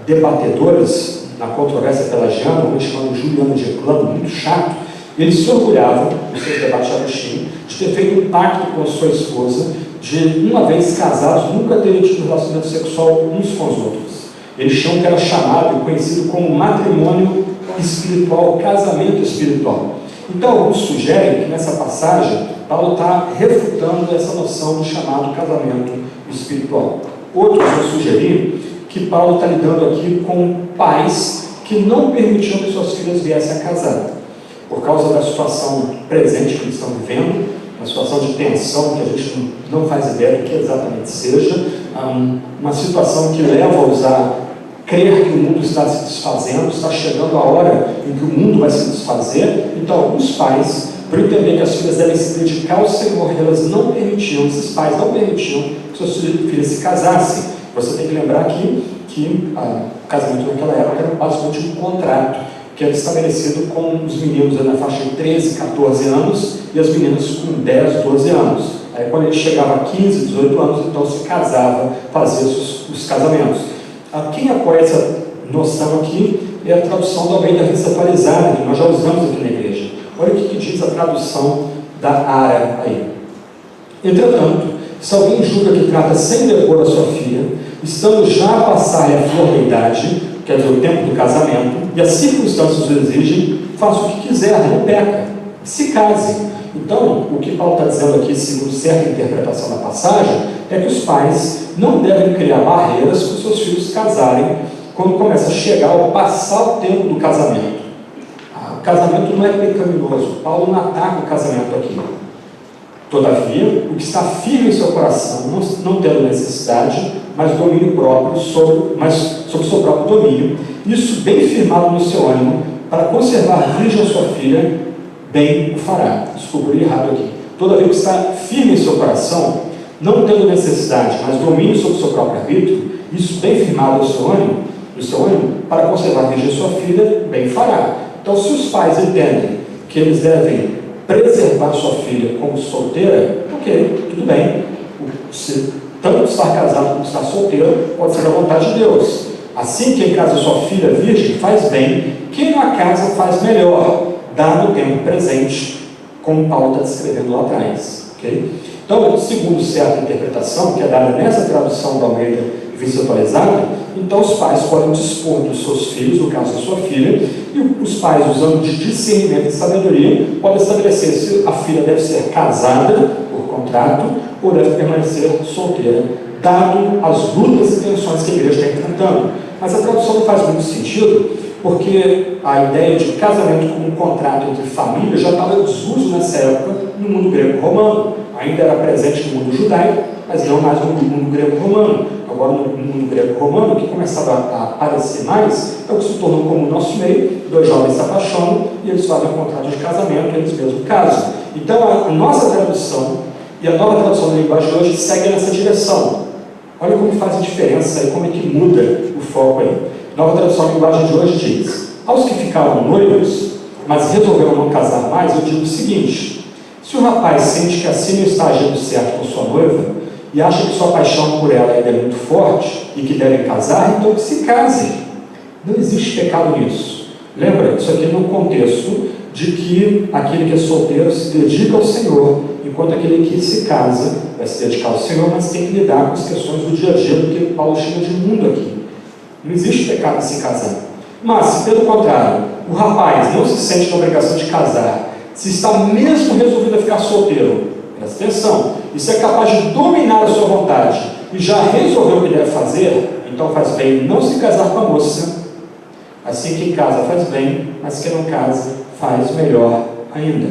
S1: debatedores na controvérsia pelagiana, um chamado Juliano de Eclano, muito chato, ele se orgulhava, nos seus debates de Agostinho, de ter feito um pacto com a sua esposa, de, uma vez casados, nunca terem tido relacionamento sexual uns com os outros. Eles chamam que era chamado e conhecido como matrimônio espiritual, casamento espiritual. Então, alguns sugerem que nessa passagem, Paulo está refutando essa noção do chamado casamento espiritual. Outros vão sugerir que Paulo está lidando aqui com pais que não permitiam que suas filhas viessem a casar, por causa da situação presente que eles estão vivendo, uma situação de tensão que a gente não faz ideia do que exatamente seja, uma situação que leva-os a crer que o mundo está se desfazendo, está chegando a hora em que o mundo vai se desfazer. Então, alguns pais, por entender que as filhas devem se dedicar ao Senhor, elas não permitiam, esses pais não permitiam que suas filhas se casassem. Você tem que lembrar aqui que o casamento naquela época era basicamente um contrato, que era estabelecido com os meninos na faixa de 13, 14 anos e as meninas com 10, 12 anos. Aí quando ele chegava a 15, 18 anos, então se casava, fazia os casamentos. Quem apoia essa noção aqui é a tradução do Almeida Revista Atualizada, que nós já usamos aqui na igreja. Olha o que diz a tradução da Ara aí. Entretanto, se alguém julga que trata sem decoro a sua filha, estando já a passar a flor da idade, quer dizer, o tempo do casamento, e as circunstâncias o exigem, faça o que quiser, não peca, se case. Então, o que Paulo está dizendo aqui, segundo certa interpretação da passagem, é que os pais não devem criar barreiras para os seus filhos casarem quando começa a chegar ao passar o tempo do casamento. O casamento não é pecaminoso, Paulo não ataca o casamento aqui. Todavia, o que está firme em seu coração, não tendo necessidade, mas domínio próprio sobre o seu próprio domínio, isso bem firmado no seu ânimo, para conservar virgem a sua filha, bem o fará. Desculpa, eu li errado aqui. Todavia, o que está firme em seu coração, não tendo necessidade, mas domínio sobre o seu próprio arbítrio, isso bem firmado no seu ânimo, para conservar virgem a sua filha, bem fará. Então, se os pais entendem que eles devem preservar sua filha como solteira, ok, tudo bem. Se tanto estar casado como estar solteiro, pode ser a vontade de Deus. Assim, quem casa sua filha virgem faz bem, quem não a casa faz melhor, dado o tempo presente, como Paulo está descrevendo lá atrás. Okay? Então, segundo certa interpretação, que é dada nessa tradução da Almeida Revista Atualizada, então os pais podem dispor dos seus filhos, no caso da sua filha, e os pais, usando de discernimento e sabedoria, podem estabelecer se a filha deve ser casada por contrato ou deve permanecer solteira, dado as lutas e tensões que a igreja está enfrentando. Mas a tradução não faz muito sentido, porque a ideia de casamento como um contrato entre famílias já estava em desuso nessa época no mundo grego-romano. Ainda era presente no mundo judaico, mas não mais no mundo grego-romano. Agora, no mundo grego-romano, o que começava a aparecer mais é o que se tornou como o nosso meio: dois jovens se apaixonam e eles fazem um contrato de casamento, eles mesmos casam. Então, a nossa tradução e a nova tradução da linguagem de hoje segue nessa direção. Olha como faz a diferença e como é que muda o foco aí. Nova tradução da linguagem de hoje diz: aos que ficaram noivos, mas resolveram não casar mais, eu digo o seguinte: se o rapaz sente que assim não está agindo certo com sua noiva, e acha que sua paixão por ela ainda é muito forte e que devem casar, então que se casem. Não existe pecado nisso. Lembra, isso aqui é no contexto de que aquele que é solteiro se dedica ao Senhor, enquanto aquele que se casa vai se dedicar ao Senhor, mas tem que lidar com as questões do dia a dia, do que Paulo chama de mundo aqui. Não existe pecado em se casar. Mas, se pelo contrário, o rapaz não se sente na obrigação de casar, se está mesmo resolvido a ficar solteiro, presta atenção, e se é capaz de dominar a sua vontade e já resolveu o que deve fazer, então faz bem não se casar com a moça. Assim, quem casa faz bem, mas quem não casa faz melhor ainda.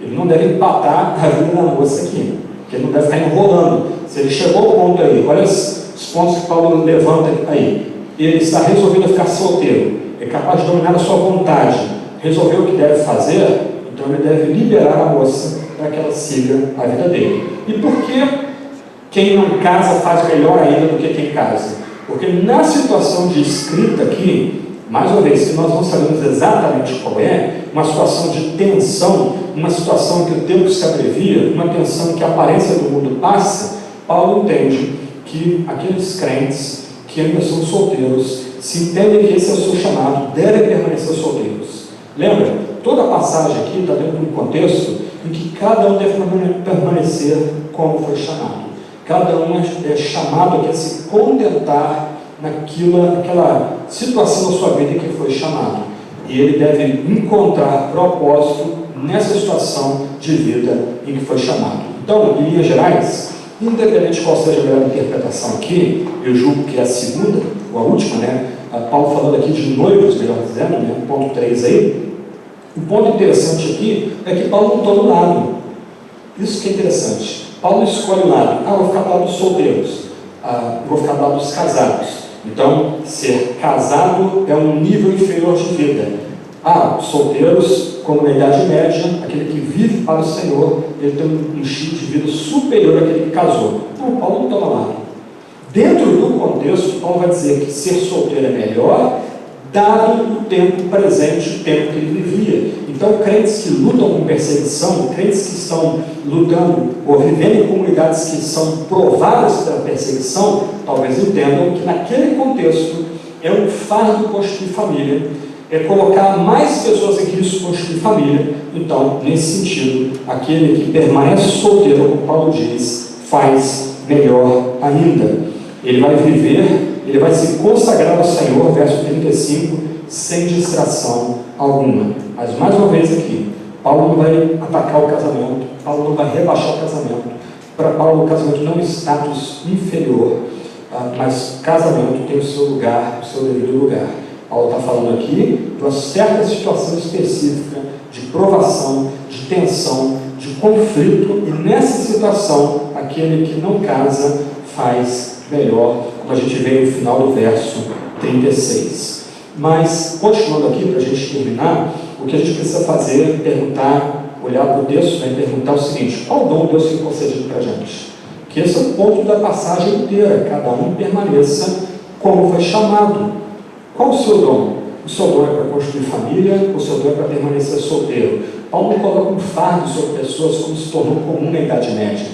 S1: Ele não deve empatar a vida da moça aqui, porque ele não deve ficar enrolando. Se ele chegou ao ponto aí, olha os pontos que Paulo levanta aí. Ele está resolvido a ficar solteiro, é capaz de dominar a sua vontade, resolveu o que deve fazer, então Então ele deve liberar a moça para que ela siga a vida dele. E por que quem não casa faz melhor ainda do que quem casa? Porque na situação de escrita aqui, mais uma vez, que nós não sabemos exatamente qual é, uma situação de tensão, uma situação em que o tempo se abrevia, uma tensão em que a aparência do mundo passa, Paulo entende que aqueles crentes que ainda são solteiros, se entendem que esse é o seu chamado, devem permanecer solteiros. Lembra? Toda a passagem aqui está dentro de um contexto em que cada um deve permanecer como foi chamado. Cada um é chamado a se contentar naquela situação da sua vida em que foi chamado. E ele deve encontrar propósito nessa situação de vida em que foi chamado. Então, em linhas gerais, independente de qual seja a melhor interpretação aqui, eu julgo que é a segunda, ou a última, né? Paulo falando aqui de noivos, melhor dizendo, né? Ponto 3 aí. O ponto interessante aqui é que Paulo não está do lado. Isso que é interessante. Paulo escolhe o lado. Vou ficar do lado dos solteiros. Vou ficar do lado dos casados. Então, ser casado é um nível inferior de vida. Solteiros, como na Idade Média, aquele que vive para o Senhor, ele tem um estilo de vida superior àquele que casou. Não, Paulo não toma lado. Dentro do contexto, Paulo vai dizer que ser solteiro é melhor, dado o tempo presente, o tempo que ele vivia. Então, crentes que lutam com perseguição, crentes que estão lutando ou vivendo em comunidades que são provadas pela perseguição, talvez entendam que naquele contexto é um fardo constituir família, é colocar mais pessoas em risco constituir família. Então, nesse sentido, aquele que permanece solteiro, como Paulo diz, faz melhor ainda. Ele vai viver, ele vai se consagrar ao Senhor, verso 35, sem distração alguma. Mas, mais uma vez aqui, Paulo não vai atacar o casamento, Paulo não vai rebaixar o casamento. Para Paulo, o casamento não é um status inferior, mas casamento tem o seu lugar, o seu devido lugar. Paulo está falando aqui de uma certa situação específica de provação, de tensão, de conflito, e nessa situação, aquele que não casa faz melhor, como a gente vê no final do verso 36. Mas, continuando aqui, para a gente terminar, o que a gente precisa fazer é perguntar, olhar para o texto e perguntar o seguinte: qual dom Deus tem concedido para a gente? Que esse é o ponto da passagem inteira, cada um permaneça como foi chamado. Qual o seu dom? O seu dom é para construir família, o seu dom é para permanecer solteiro. Paulo não coloca um fardo sobre pessoas como se tornou comum na Idade Média,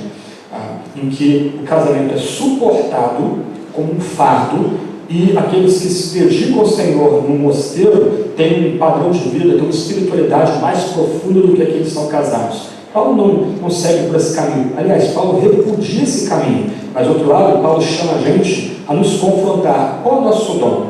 S1: em que o casamento é suportado como um fardo, e aqueles que se dedicam ao Senhor no mosteiro têm um padrão de vida, têm uma espiritualidade mais profunda do que aqueles que estão casados. Paulo não segue por esse caminho. Aliás, Paulo repudia esse caminho. Mas, do outro lado, Paulo chama a gente a nos confrontar. Qual é o nosso dom?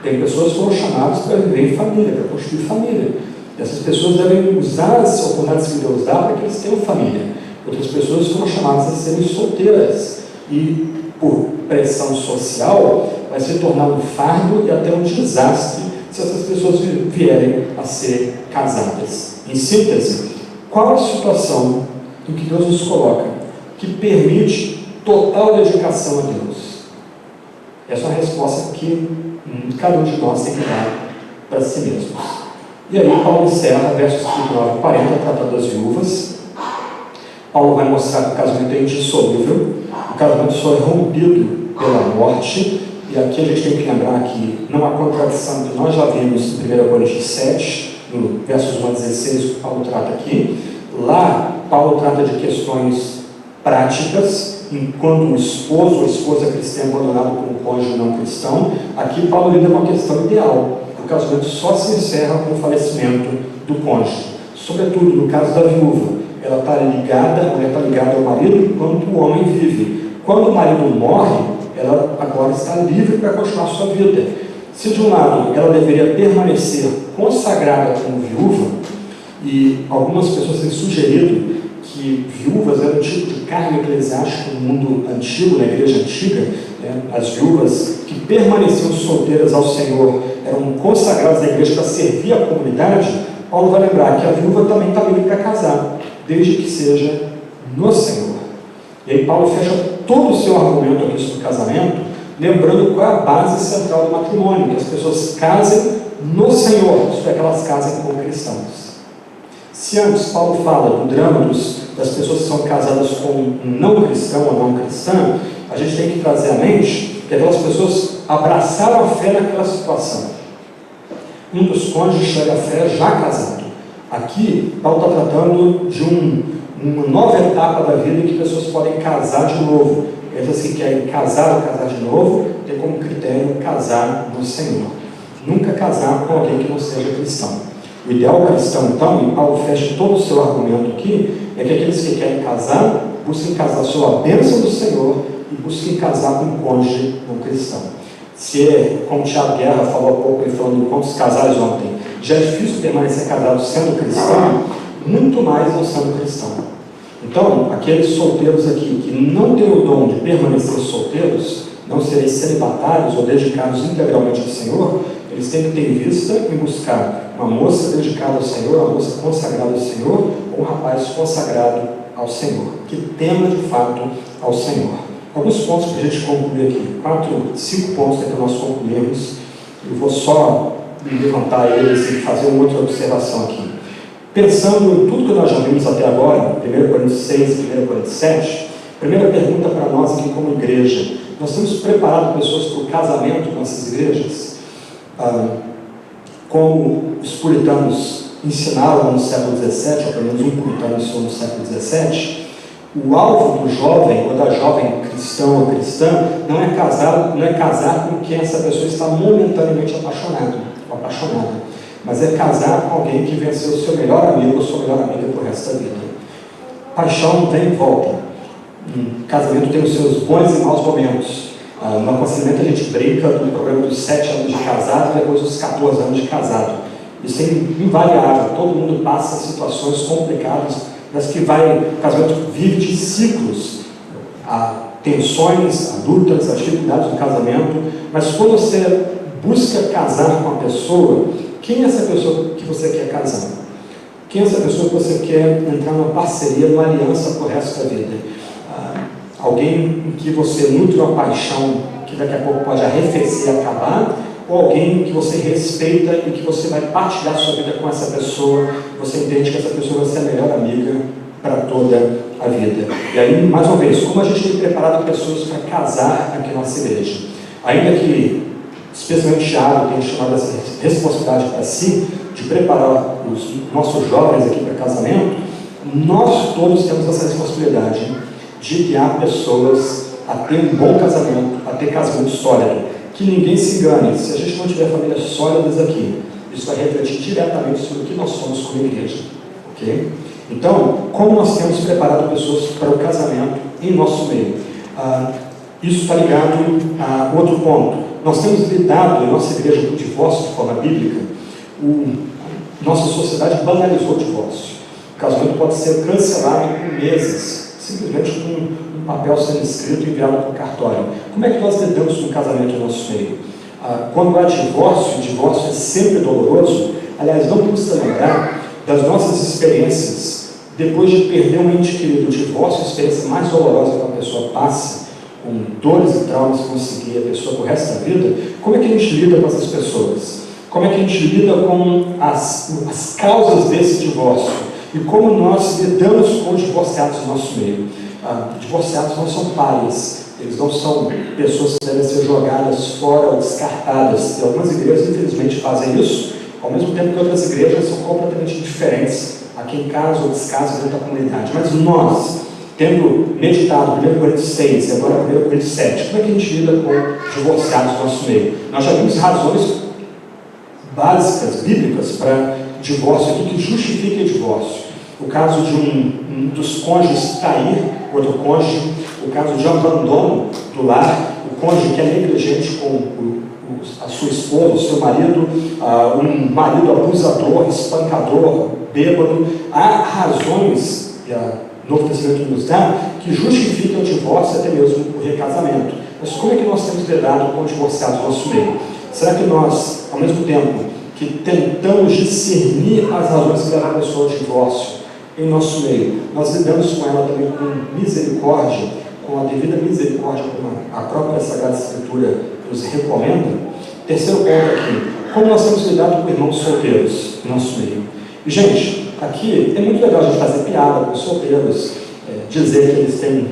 S1: Tem pessoas que foram chamadas para viver em família, para construir família. E essas pessoas devem usar as oportunidades que Deus dá para que eles tenham família. Outras pessoas foram chamadas a serem solteiras. E, por pressão social, vai se tornar um fardo e até um desastre se essas pessoas vierem a ser casadas. Em síntese, qual a situação em que Deus nos coloca que permite total dedicação a Deus? Essa é uma resposta que cada um de nós tem que dar para si mesmos. E aí Paulo encerra, versos 39 e 40, tratando das viúvas. Paulo vai mostrar que o casamento é indissolúvel, o casamento só é rompido pela morte. E aqui a gente tem que lembrar que não há contradição que nós já vimos em 1 Coríntios 7, no versos 1 a 16, que Paulo trata aqui. Lá, Paulo trata de questões práticas, enquanto o esposo ou a esposa cristã é abandonado por um cônjuge não cristão. Aqui, Paulo lida com a questão ideal. O casamento só se encerra com o falecimento do cônjuge. Sobretudo, no caso da viúva, ela está ligada ao marido enquanto o homem vive. Quando o marido morre, ela agora está livre para continuar sua vida. Se de um lado ela deveria permanecer consagrada como viúva, e algumas pessoas têm sugerido que viúvas eram um tipo de cargo eclesiástico no mundo antigo, na igreja antiga, né? As viúvas que permaneciam solteiras ao Senhor eram consagradas à igreja para servir a comunidade. Paulo vai lembrar que a viúva também está livre para casar, desde que seja no Senhor. E aí Paulo fecha todo o seu argumento aqui sobre o casamento, lembrando qual é a base central do matrimônio, que as pessoas casem no Senhor, isto é, que elas casem como cristãos. Se antes Paulo fala do drama das pessoas que são casadas com um não cristão ou não cristã, a gente tem que trazer à mente que aquelas pessoas abraçaram a fé naquela situação. Um dos cônjuges chega à fé já casado. Aqui, Paulo está tratando de uma nova etapa da vida em que pessoas podem casar de novo. Eles que querem casar ou casar de novo, tem como critério casar no Senhor. Nunca casar com alguém que não seja cristão. O ideal cristão, então, e Paulo fecha todo o seu argumento aqui, é que aqueles que querem casar, busquem casar sob a bênção do Senhor e busquem casar com um cônjuge não cristão. Se, como o Thiago Guerra falou há pouco, ele falando de quantos casais ontem, já é difícil permanecer casado sendo cristão, muito mais não sendo cristão. Então, aqueles solteiros aqui que não têm o dom de permanecer solteiros, não serem celibatários ou dedicados integralmente ao Senhor, eles têm que ter em vista em buscar uma moça dedicada ao Senhor, uma moça consagrada ao Senhor, ou um rapaz consagrado ao Senhor, que tema de fato ao Senhor. Alguns pontos para a gente concluir aqui, 5 pontos para que nós concluirmos. Eu vou só levantar eles e fazer uma outra observação aqui. Pensando em tudo que nós já vimos até agora, 1 Coríntios 6 e 1 Coríntios 7, primeira pergunta para nós aqui como igreja: nós temos preparado pessoas para o casamento com essas igrejas? Como os puritanos ensinaram no século XVII, ou pelo menos um puritano ensinou no século XVII, o alvo do jovem ou da jovem cristão ou cristã não é casar com quem essa pessoa está momentaneamente apaixonada, mas é casar com alguém que venceu o seu melhor amigo ou sua melhor amiga por resto da vida. Paixão não tem volta. Casamento tem os seus bons e maus momentos. No aconselhamento a gente brinca do problema dos 7 anos de casado e depois dos 14 anos de casado. Isso é invariável, todo mundo passa situações complicadas, mas que o casamento vive de ciclos. Há tensões, há lutas, há dificuldades no casamento, mas quando você busca casar com uma pessoa, quem é essa pessoa que você quer casar? Quem é essa pessoa que você quer entrar numa parceria, numa aliança para o resto da vida? Alguém em que você nutre uma paixão que daqui a pouco pode arrefecer e acabar, ou alguém que você respeita e que você vai partilhar sua vida com essa pessoa, você entende que essa pessoa vai ser a melhor amiga para toda a vida. E aí, mais uma vez, como a gente tem preparado pessoas para casar aqui na nossa igreja? Ainda que, especialmente Thiago, tenha chamado essa responsabilidade para si, de preparar os nossos jovens aqui para casamento, nós todos temos essa responsabilidade de guiar pessoas a ter um bom casamento, a ter casamento sólido. Que ninguém se engane, se a gente não tiver famílias sólidas aqui, isso vai refletir diretamente sobre o que nós somos como igreja. Ok? Então, como nós temos preparado pessoas para o casamento em nosso meio? Isso está ligado a outro ponto. Nós temos lidado em nossa igreja com o divórcio de forma bíblica. Nossa sociedade banalizou o divórcio. O casamento pode ser cancelado por meses, simplesmente com um papel sendo escrito e enviado para o cartório. Como é que nós lidamos com o casamento no nosso meio? Quando há divórcio, o divórcio é sempre doloroso. Aliás, não custa lembrar das nossas experiências depois de perder um ente querido. O divórcio é a experiência mais dolorosa que uma pessoa passa, com dores e traumas que conseguir a pessoa por resto da vida. Como é que a gente lida com essas pessoas? Como é que a gente lida com as causas desse divórcio? E como nós lidamos com os divorciados no nosso meio? Divorciados não são párias, eles não são pessoas que devem ser jogadas fora ou descartadas. E algumas igrejas, infelizmente, fazem isso, ao mesmo tempo que outras igrejas são completamente diferentes a quem casa ou descasa dentro da comunidade. Mas nós, tendo meditado 1 Coríntios 6 e agora 1 Coríntios 7, como é que a gente lida com divorciados no nosso meio? Nós já vimos razões básicas, bíblicas, para divórcio aqui que justifiquem o divórcio. O caso de um dos cônjuges trair outro cônjuge, o caso de abandono do lar, o cônjuge que é negligente com a sua esposa, o seu marido, um marido abusador, espancador, bêbado. Há razões, e o Novo Testamento nos dá, que justificam o divórcio, até mesmo o recasamento. Mas como é que nós temos lidado com divorciados no nosso meio? Será que nós, ao mesmo tempo que tentamos discernir as razões que levam a pessoa ao divórcio em nosso meio, nós lidamos com ela também com misericórdia, com a devida misericórdia, como a própria Sagrada Escritura nos recomenda? Terceiro ponto aqui: como nós temos lidado com irmãos solteiros em nosso meio? E, gente, aqui é muito legal a gente fazer piada com os solteiros, dizer que eles têm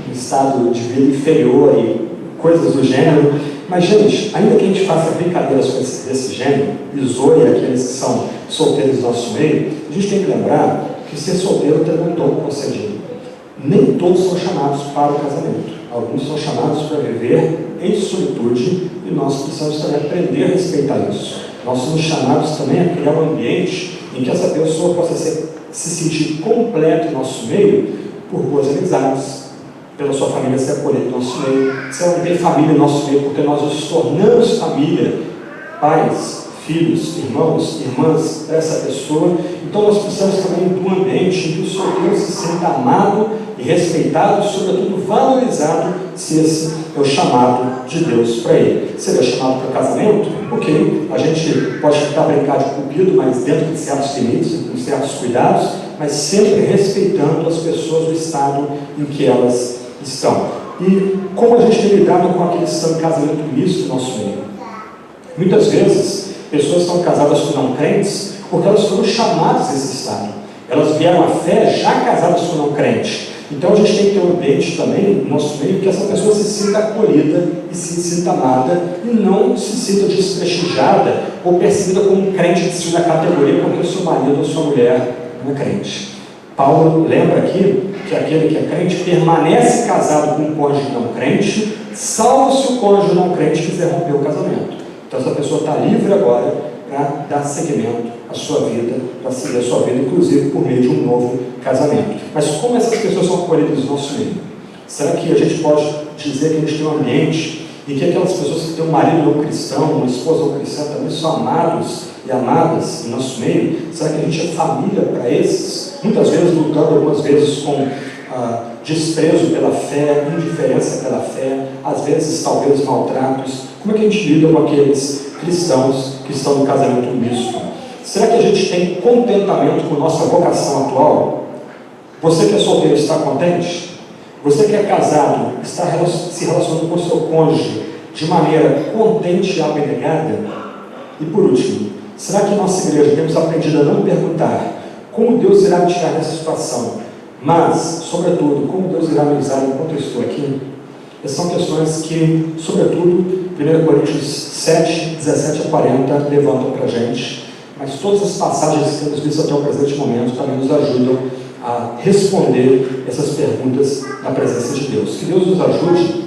S1: um estado de vida inferior e coisas do gênero, mas, gente, ainda que a gente faça brincadeiras desse gênero, e zoe aqueles que são solteiros do nosso meio, a gente tem que lembrar que ser solteiro tem um dom concedido. Nem todos são chamados para o casamento. Alguns são chamados para viver em solitude e nós precisamos também aprender a respeitar isso. Nós somos chamados também a criar um ambiente em que essa pessoa possa se sentir completa em nosso meio por boas amizades, pela sua família ser acolhida em nosso meio, se ela tem família em nosso meio, porque nós nos tornamos família, pais, filhos, irmãos, irmãs para essa pessoa. Então nós precisamos também de um ambiente em que o solteiro se sinta amado e respeitado, e sobretudo valorizado, se esse é o chamado de Deus para ele. Se ele é chamado para casamento, ok, a gente pode tentar brincar de cupido, mas dentro de certos limites, com certos cuidados, mas sempre respeitando as pessoas do estado em que elas estão. E como a gente tem lidado com aqueles que estão em casamento misto no nosso meio? Muitas vezes, pessoas estão casadas com não crentes porque elas foram chamadas desse estado. Elas vieram à fé já casadas com não crente. Então a gente tem que ter um ambiente também no nosso meio que essa pessoa se sinta acolhida e se sinta amada e não se sinta desprestigiada ou percebida como um crente de segunda categoria porque o seu marido ou sua mulher não é crente. Paulo lembra aqui que aquele que é crente permanece casado com um cônjuge não crente, salvo se o cônjuge não crente quiser romper o casamento. Então essa pessoa está livre agora para dar seguimento à sua vida, para seguir a sua vida, inclusive por meio de um novo casamento. Mas como essas pessoas são acolhidas no nosso meio? Será que a gente pode dizer que a gente tem um ambiente em que aquelas pessoas que têm um marido não cristão, uma esposa não cristã, também são amados e amadas em nosso meio? Será que a gente é família para esses? Muitas vezes lutando, algumas vezes com desprezo pela fé, indiferença pela fé, às vezes talvez maltratos. Como é que a gente lida com aqueles cristãos que estão no casamento misto? Será que a gente tem contentamento com nossa vocação atual? Você que é solteiro está contente? Você que é casado está se relacionando com o seu cônjuge de maneira contente e abnegada? E por último, será que nossa igreja temos aprendido a não perguntar como Deus irá me tirar dessa situação, mas, sobretudo, como Deus irá me usar enquanto eu estou aqui? Essas são questões que, sobretudo, 1 Coríntios 7, 17 a 40 levantam para a gente, mas todas as passagens que temos visto até o presente momento também nos ajudam a responder essas perguntas na presença de Deus. Que Deus nos ajude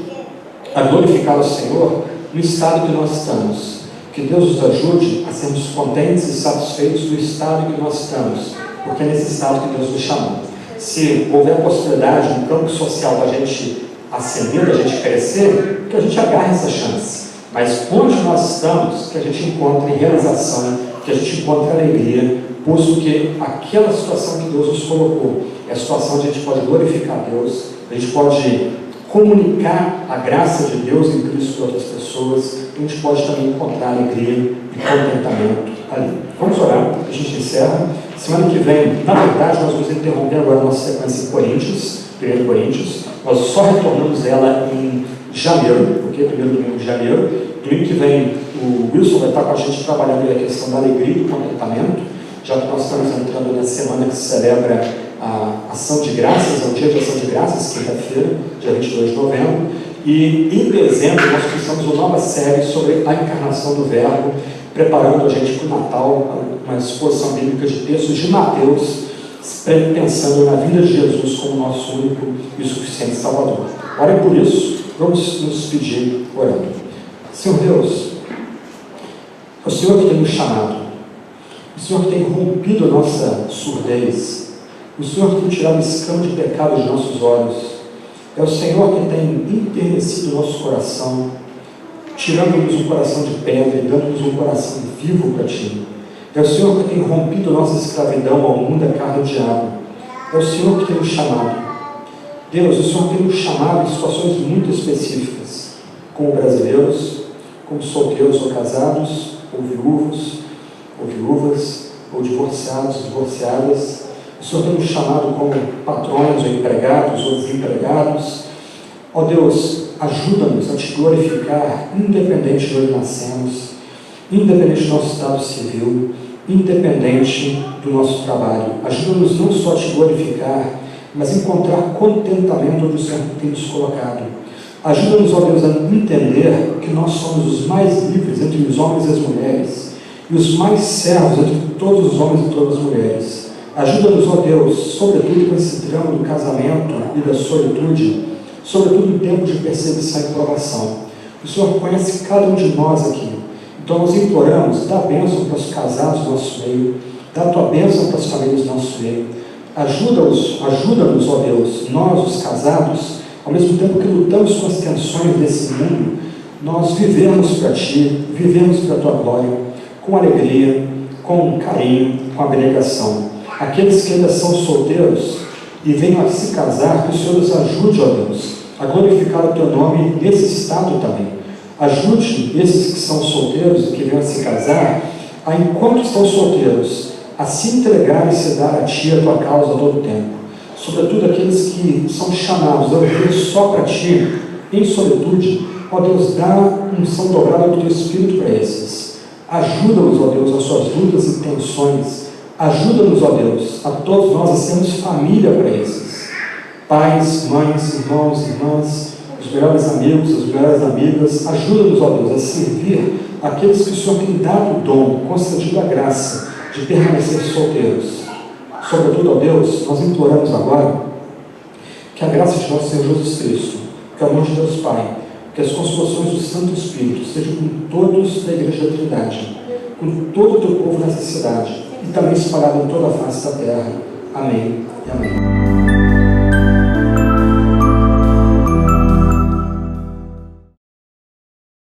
S1: a glorificar o Senhor no estado que nós estamos. Que Deus nos ajude a sermos contentes e satisfeitos do estado que nós estamos, porque é nesse estado que Deus nos chamou. Se houver possibilidade no campo social da gente ascender, da gente crescer, que a gente agarre essa chance. Mas onde nós estamos, que a gente encontre realização, que a gente encontre alegria, posto que aquela situação que Deus nos colocou é a situação onde a gente pode glorificar Deus, a gente pode comunicar a graça de Deus em Cristo para outras pessoas, a gente pode também encontrar alegria e contentamento ali. Vamos orar, a gente encerra. Semana que vem, na verdade, nós vamos interromper agora a nossa sequência em Coríntios, 1 Coríntios. Nós só retornamos ela em janeiro, porque é primeiro domingo de janeiro. Domingo que vem, o Wilson vai estar com a gente trabalhando a questão da alegria e do contentamento, já que nós estamos entrando na semana que se celebra a Ação de Graças, é o dia de Ação de Graças, quinta-feira, dia 22 de novembro. E em dezembro nós começamos uma nova série sobre a encarnação do Verbo, preparando a gente para o Natal, uma exposição bíblica de textos de Mateus, pensando na vida de Jesus como nosso único e suficiente Salvador. Orem por isso, vamos nos pedir orando. Senhor Deus, é o Senhor que tem nos chamado, o Senhor que tem rompido a nossa surdez, o Senhor que tem tirado o escama de pecado de nossos olhos, é o Senhor que tem enternecido o nosso coração, tirando-nos um coração de pedra e dando-nos um coração vivo para Ti. É o Senhor que tem rompido a nossa escravidão ao mundo, à carne e ao diabo. É o Senhor que tem nos chamado. Deus, o Senhor tem nos chamado em situações muito específicas, como brasileiros, como solteiros ou casados, ou viúvos, ou viúvas, ou divorciados, divorciadas. O Senhor tem nos chamado como patrões, ou empregados, ou desempregados. Ó Deus, ajuda-nos a Te glorificar, independente de onde nascemos, independente do nosso estado civil, independente do nosso trabalho. Ajuda-nos não só a te glorificar, mas a encontrar contentamento onde o Senhor tem nos colocado. Ajuda-nos, ó Deus, a entender que nós somos os mais livres entre os homens e as mulheres, e os mais servos entre todos os homens e todas as mulheres. Ajuda-nos, ó Deus, sobretudo com esse drama do casamento e da solitude, sobretudo no tempo de perseguição e provação. O Senhor conhece cada um de nós aqui. Então nós imploramos, dá bênção para os casados do nosso meio, dá a tua bênção para as famílias do nosso meio. Ajuda-nos, ó Deus, nós, os casados, ao mesmo tempo que lutamos com as tensões desse mundo, nós vivemos para ti, vivemos para a tua glória, com alegria, com carinho, com abnegação. Aqueles que ainda são solteiros e venham a se casar, que o Senhor os ajude, ó Deus, a glorificar o teu nome nesse estado também. Ajude esses que são solteiros e que venham a se casar, a, enquanto estão solteiros, a se entregar e se dar a ti a tua causa todo o tempo. Sobretudo aqueles que são chamados a viver só para ti, em solitude, ó Deus, dá unção dobrada do teu Espírito para esses. Ajuda-nos, ó Deus, as suas lutas e tensões. Ajuda-nos, ó Deus, a todos nós a sermos família para esses. Pais, mães, irmãos, irmãs, os melhores amigos, as melhores amigas. Ajuda-nos, ó Deus, a servir aqueles que o Senhor tem dado o dom, concedido a graça de permanecer solteiros. Sobretudo, ó Deus, nós imploramos agora que a graça de nosso Senhor Jesus Cristo, que é o amor de Deus Pai, que as consolações do Santo Espírito sejam com todos da Igreja da Trindade, com todo o teu povo nessa cidade e também espalhado em toda a face da terra. Amém e amém.